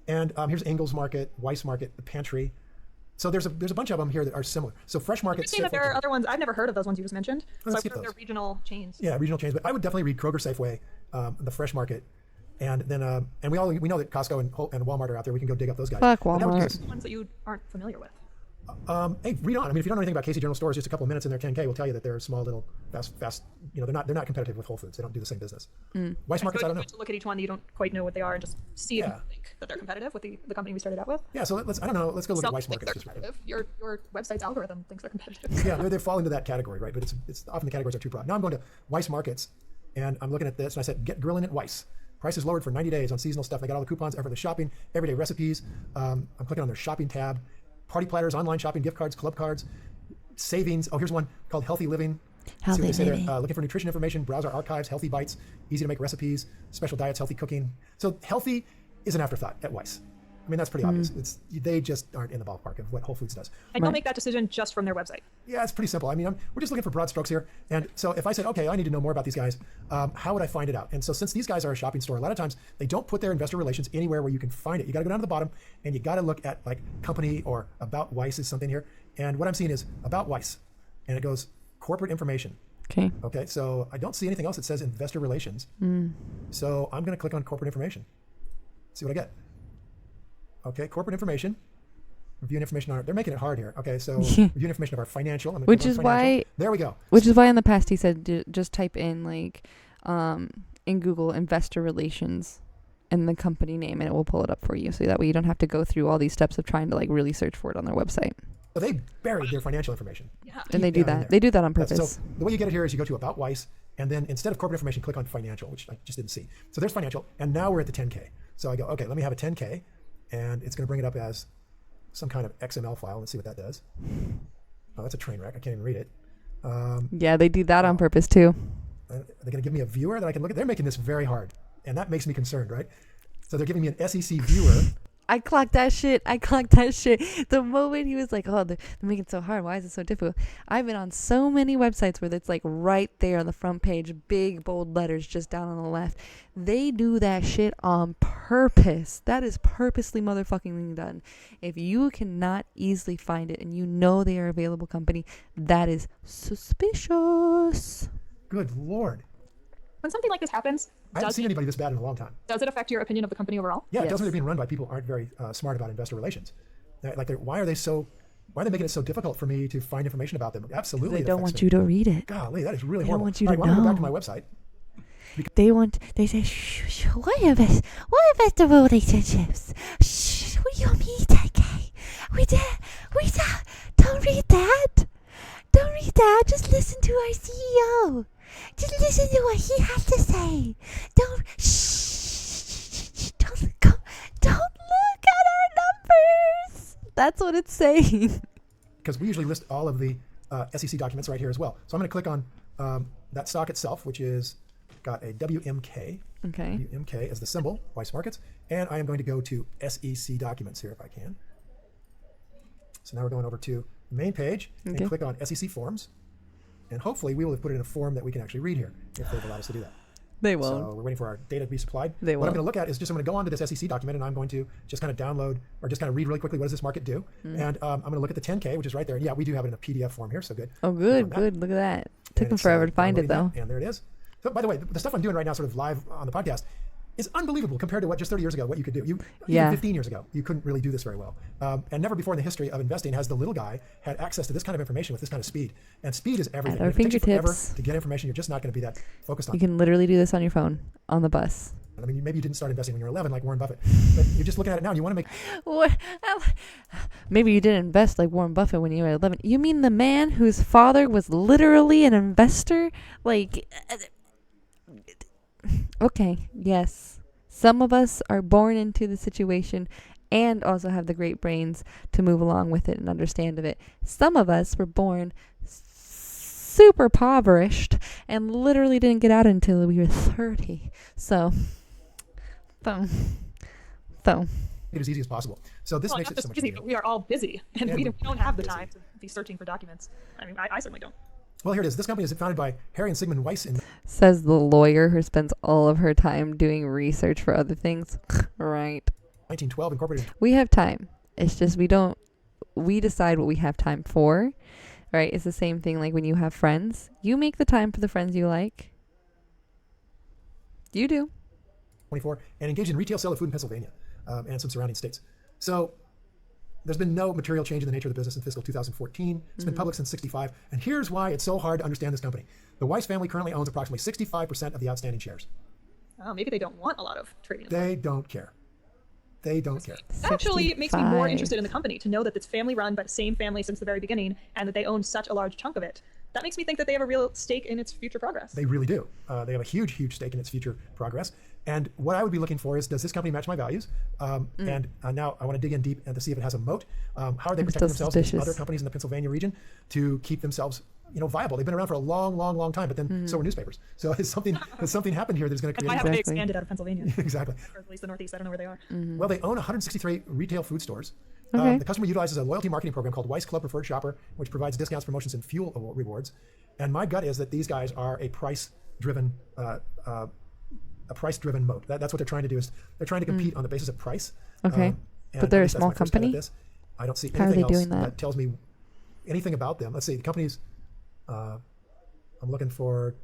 B: And here's Ingles Market, Weiss Market, the Pantry. So there's a bunch of them here that are similar. So Fresh Market.
C: You're saying that there are other ones. I've never heard of those ones you just mentioned. So I they're regional chains.
B: Yeah, regional chains. But I would definitely read Kroger, Safeway, the Fresh Market, and then and we know that Costco and Walmart are out there. We can go dig up those guys.
A: Fuck Walmart.
C: Ones that you aren't familiar with.
B: Hey, read on. I mean, if you don't know anything about Casey General Stores, just a couple of minutes in their 10K will tell you that they're a small little fast. They're not competitive with Whole Foods. They don't do the same business. Weiss Markets, I don't know.
C: To look at each one, you don't quite know what they are, and just see if you think that they're competitive with the company we started out with.
B: Yeah. So let's go look at Weiss Markets.
C: Competitive. Your website's algorithm thinks they're competitive.
B: Yeah, they fall into that category, right? But it's often the categories are too broad. Now I'm going to Weiss Markets, and I'm looking at this, and I said, get grilling at Weiss. Prices lowered for 90 days on seasonal stuff. They got all the coupons, effortless shopping, everyday recipes. I'm clicking on their shopping tab. Party platters, online shopping, gift cards, club cards, savings. Oh, here's one called Healthy Living.
A: Healthy
B: See what they say
A: Living.
B: there. Looking for nutrition information, browse our archives, healthy bites, easy to make recipes, special diets, healthy cooking. So healthy is an afterthought at Weiss. I mean, that's pretty obvious. They just aren't in the ballpark of what Whole Foods does.
C: And don't make that decision just from their website.
B: Yeah, it's pretty simple. I mean, we're just looking for broad strokes here. And so if I said, okay, I need to know more about these guys, how would I find it out? And so since these guys are a shopping store, a lot of times they don't put their investor relations anywhere where you can find it. You got to go down to the bottom and you got to look at like company or about Weiss is something here. And what I'm seeing is about Weiss. And it goes corporate information. Okay, so I don't see anything else that says investor relations. So I'm going to click on corporate information. See what I get. Okay, corporate information. Reviewing information on it. They're making it hard here. Okay, so reviewing information of our financial.
A: Which is why.
B: There we go.
A: Which is why in the past he said just type in like in Google investor relations and the company name, and it will pull it up for you. So that way you don't have to go through all these steps of trying to like really search for it on their website.
B: So they buried their financial information.
C: Yeah.
A: And they do that. They do that on purpose.
B: So the way you get it here is you go to About Weiss, and then instead of corporate information, click on financial, which I just didn't see. So there's financial, and now we're at the 10K. So I go, okay, let me have a 10K, and it's going to bring it up as some kind of XML file. Let's see what that does. Oh, that's a train wreck. I can't even read it.
A: Yeah, they do that on purpose too.
B: They're going to give me a viewer that I can look at. They're making this very hard, and that makes me concerned, right? So they're giving me an SEC viewer.
A: I clocked that shit. The moment he was like, oh, they're making it so hard. Why is it so difficult? I've been on so many websites where it's like right there on the front page, big bold letters just down on the left. They do that shit on purpose. That is purposely motherfucking done. If you cannot easily find it and you know they are a available company, that is suspicious.
B: Good Lord.
C: When something like this happens,
B: I haven't seen anybody this bad in a long time.
C: Does it affect your opinion of the company overall?
B: Yeah, it
A: Yes.
B: tells me they're being run by people who aren't very smart about investor relations. Why are they making it so difficult for me to find information about them? Absolutely.
A: They don't want you to read it.
B: Golly, that is really
A: They
B: horrible.
A: don't want you
B: All
A: to
B: right, well, I'm going to
A: know.
B: go back to my website.
A: They say, shh, what investor relationships? Shh, what do you mean, okay? Don't read that. Don't read that. Just listen to our CEO. Just listen to what he has to say. Don't look at our numbers. That's what it's saying.
B: Because we usually list all of the SEC documents right here as well. So I'm going to click on that stock itself, which is got a WMK.
A: Okay.
B: WMK as the symbol, Weiss Markets. And I am going to go to SEC documents here if I can. So now we're going over to the main page and click on SEC forms. And hopefully we will have put it in a form that we can actually read here if they've allowed us to do that.
A: They won't.
B: So we're waiting for our data to be supplied.
A: They
B: What
A: won't.
B: I'm going to look at is just I'm going to go onto this SEC document and I'm going to just kind of download or just kind of read really quickly what does this market do. And I'm going to look at the 10K, which is right there. And yeah, we do have it in a PDF form here, so good.
A: Oh, good. Look at that. Took
B: And
A: them
B: it's,
A: forever to find it, though.
B: downloading that, and there it is. So by the way, the stuff I'm doing right now sort of live on the podcast, is unbelievable compared to what just 30 years ago, what you could do. Even
A: Yeah.
B: 15 years ago, you couldn't really do this very well. And never before in the history of investing has the little guy had access to this kind of information with this kind of speed. And speed is everything.
A: At our
B: If it takes you forever
A: fingertips.
B: to get information, you're just not going to be that focused on
A: You
B: it.
A: can literally do this on your phone on the bus.
B: I mean, maybe you didn't start investing when you were 11 like Warren Buffett, but you're just looking at it now and you want to make...
A: What? Maybe you didn't invest like Warren Buffett when you were 11. You mean the man whose father was literally an investor? Like, okay, yes. Some of us are born into the situation and also have the great brains to move along with it and understand of it. Some of us were born super impoverished and literally didn't get out until we were 30. So
B: it as easy as possible. So this
C: Well,
B: makes
C: not
B: it so
C: just
B: much
C: busy,
B: easier.
C: but we are all busy, and
B: Yeah,
C: we
B: we
C: don't have the
B: busy.
C: time to be searching for documents. I mean, I certainly don't.
B: Well, here it is. This company is founded by Harry and Sigmund Weiss in
A: says the lawyer who spends all of her time doing research for other things. Right.
B: 1912, incorporated in
A: We have time. It's just we decide what we have time for. Right? It's the same thing like when you have friends. You make the time for the friends you like. You do.
B: 24 and engaged in retail sale of food in Pennsylvania and some surrounding states. So there's been no material change in the nature of the business in fiscal 2014. It's been public since 65. And here's why it's so hard to understand this company. The Weiss family currently owns approximately 65% of the outstanding shares.
C: Oh, maybe they don't want a lot of trading.
B: They don't care. They don't care.
C: That actually makes me more
A: 65.
C: interested in the company to know that it's family run by the same family since the very beginning and that they own such a large chunk of it. That makes me think that they have a real stake in its future progress.
B: They really do. They have a huge, huge stake in its future progress. And what I would be looking for is, does this company match my values? And now I want to dig in deep and to see if it has a moat. How are they
A: I'm
B: protecting
A: still
B: themselves against
A: suspicious.
B: other companies in the Pennsylvania region to keep themselves, viable? They've been around for a long, long, long time, but then so are newspapers. So has something happened here that's going to
C: Why
B: create...
C: haven't they
A: Exactly.
C: expanded out of Pennsylvania?
B: Exactly.
C: Or at least the Northeast. I don't know where they are.
B: Well, they own 163 retail food stores.
A: Okay.
B: The customer utilizes a loyalty marketing program called Weiss Club Preferred Shopper, which provides discounts, promotions, and fuel rewards. And my gut is that these guys are a price-driven moat. That's what they're trying to do. Is they're trying to compete on the basis of price.
A: Okay.
B: And
A: But they're
B: at
A: a
B: least that's
A: small
B: my first cut at
A: company?
B: this. I don't see
A: How are
B: anything
A: they
B: else
A: doing that?
B: tells me anything about them. Let's see. The company's. I'm looking for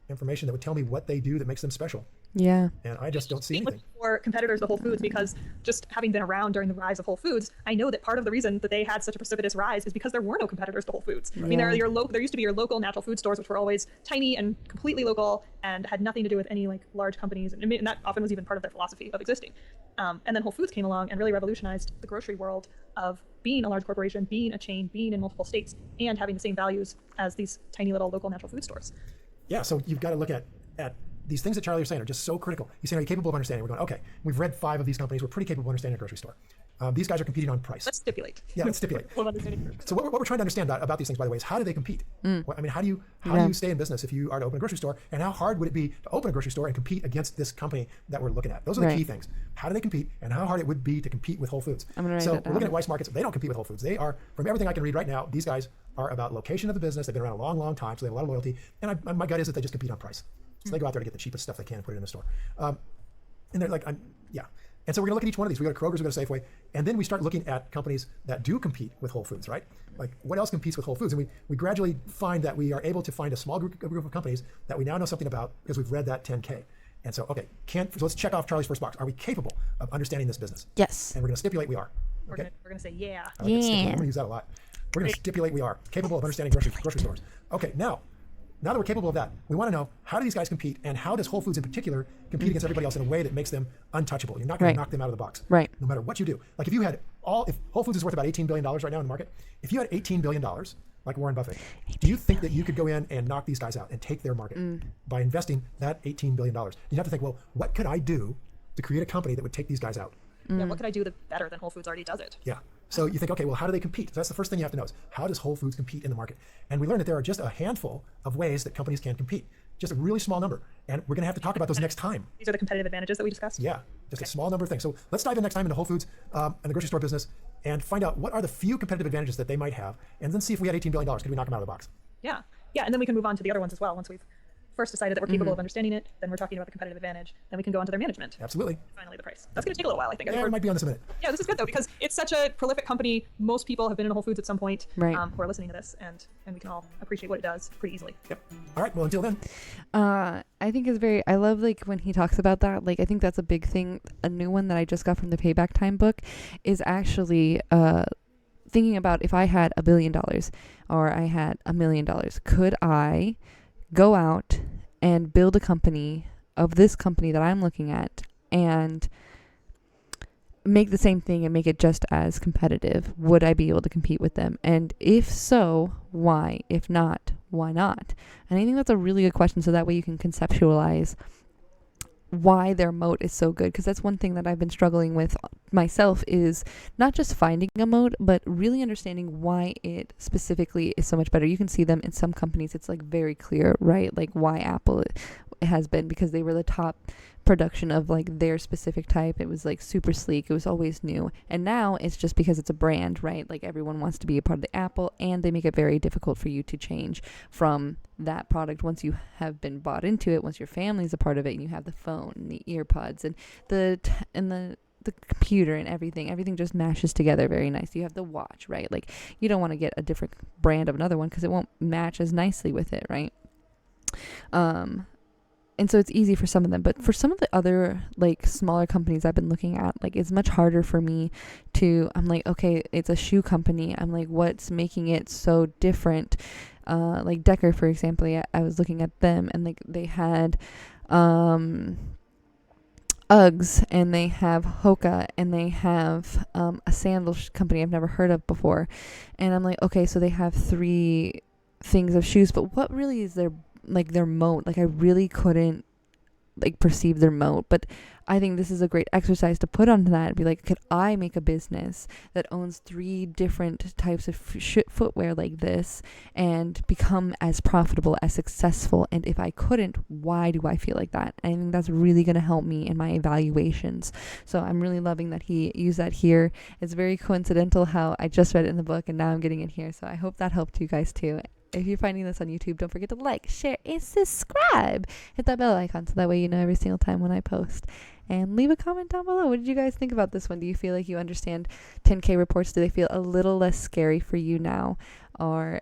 B: information that would tell me what they do that makes them special,
A: Yeah.
B: and I just don't see anything.
C: Looking for competitors to Whole Foods, because just having been around during the rise of Whole Foods, I know that part of the reason that they had such a precipitous rise is because there were no competitors to Whole Foods. I mean, there used to be your local natural food stores, which were always tiny and completely local and had nothing to do with any like large companies, and that often was even part of their philosophy of existing. And then Whole Foods came along and really revolutionized the grocery world of being a large corporation, being a chain, being in multiple states, and having the same values as these tiny little local natural food stores.
B: Yeah, so you've got to look at these things that Charlie was saying are just so critical. He's saying, are you capable of understanding? We're going, okay, we've read 5 of these companies. We're pretty capable of understanding a grocery store. These guys are competing on price.
C: Let's stipulate.
B: Yeah, let's stipulate. So what we're trying to understand about these things, by the way, is how do they compete? Well, I mean, how do you stay in business if you are to open a grocery store? And how hard would it be to open a grocery store and compete against this company that we're looking at? Those are the key things. How do they compete, and how hard it would be to compete with Whole Foods?
A: I'm gonna write
B: So
A: that
B: we're looking
A: down.
B: at Weiss Markets. They don't compete with Whole Foods. They are, from everything I can read right now, these guys are about location of the business. They've been around a long, long time, so they have a lot of loyalty. And my gut is that they just compete on price. So they go out there to get the cheapest stuff they can and put it in the store. And they're like, yeah. And so we're going to look at each one of these. We go to Kroger's, we go to Safeway, and then we start looking at companies that do compete with Whole Foods, right? Like, what else competes with Whole Foods? And we gradually find that we are able to find a small group of companies that we now know something about because we've read that 10K. And so, okay, so let's check off Charlie's first box. Are we capable of understanding this business?
A: Yes.
B: And we're going to stipulate we are.
C: We're gonna say yeah.
B: I like that stipulate. I'm going to use that a lot. We're going to stipulate we are capable of understanding grocery stores. Okay, now that we're capable of that, we want to know, how do these guys compete, and how does Whole Foods in particular compete against everybody else in a way that makes them untouchable? You're not going to knock them out of the box,
A: Right.
B: no matter what you do. Like if Whole Foods is worth about $18 billion right now in the market, if you had $18 billion, like Warren Buffett, do you think that you could go in and knock these guys out and take their market by investing that $18 billion? You have to think, well, what could I do to create a company that would take these guys out?
C: Yeah, what could I do that better than Whole Foods already does it?
B: Yeah. So you think, okay, well, how do they compete? So that's the first thing you have to know is, how does Whole Foods compete in the market? And we learned that there are just a handful of ways that companies can compete, just a really small number. And we're going to have to talk about those next time.
C: These are the competitive advantages that we discussed?
B: Yeah, just a small number of things. So let's dive in next time into Whole Foods and the grocery store business and find out what are the few competitive advantages that they might have, and then see if we had $18 billion, could we knock them out of the box?
C: Yeah. Yeah, and then we can move on to the other ones as well once we've first decided that we're capable of understanding it, then we're talking about the competitive advantage, then we can go on to their management.
B: Absolutely.
C: Finally, the price. That's going to take a little while, I think.
B: Yeah, we might be on this in a minute.
C: Yeah, this is good though, because it's such a prolific company. Most people have been in Whole Foods at some point,
A: Right.
C: Who are listening to this, and we can all appreciate what it does pretty easily.
B: Yep. All right. Well, until then.
A: I think it's very, I love like when he talks about that, like I think that's a big thing. A new one that I just got from the Payback Time book is actually thinking about if I had $1 billion or I had $1 million, could I go out and build a company of this company that I'm looking at and make the same thing and make it just as competitive? Would I be able to compete with them? And if so, why? If not, why not? And I think that's a really good question, so that way you can conceptualize why their moat is so good, because that's one thing that I've been struggling with myself, is not just finding a moat, but really understanding why it specifically is so much better. You can see them in some companies, it's like very clear, right? Like why Apple has been, because they were the top production of like their specific type. It was like super sleek, it was always new. And now it's just because it's a brand, right? Like everyone wants to be a part of the Apple, and they make it very difficult for you to change from that product once you have been bought into it, once your family's a part of it, and you have the phone and the earpods and the computer and everything just mashes together very nice. You have the watch, right? Like you don't want to get a different brand of another one because it won't match as nicely with it, right? And so it's easy for some of them, but for some of the other like smaller companies I've been looking at, like it's much harder for me to, I'm like, okay, it's a shoe company. I'm like, what's making it so different? Like Decker, for example, I was looking at them, and like they had Uggs, and they have Hoka, and they have a sandal company I've never heard of before. And I'm like, okay, so they have 3 things of shoes, but what really is their moat? Like I really couldn't like perceive their moat, but I think this is a great exercise to put onto that and be like, could I make a business that owns 3 different types of footwear like this and become as profitable, as successful? And if I couldn't, why do I feel like that? I think that's really going to help me in my evaluations. So I'm really loving that he used that here. It's very coincidental how I just read it in the book and now I'm getting it here. So I hope that helped you guys too. If you're finding this on YouTube, don't forget to like, share, and subscribe. Hit that bell icon so that way you know every single time when I post. And leave a comment down below. What did you guys think about this one? Do you feel like you understand 10K reports? Do they feel a little less scary for you now? Or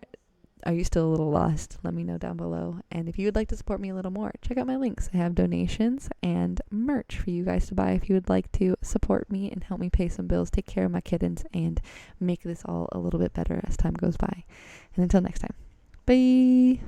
A: are you still a little lost? Let me know down below. And if you would like to support me a little more, check out my links. I have donations and merch for you guys to buy if you would like to support me and help me pay some bills, take care of my kittens, and make this all a little bit better as time goes by. And until next time. Bye.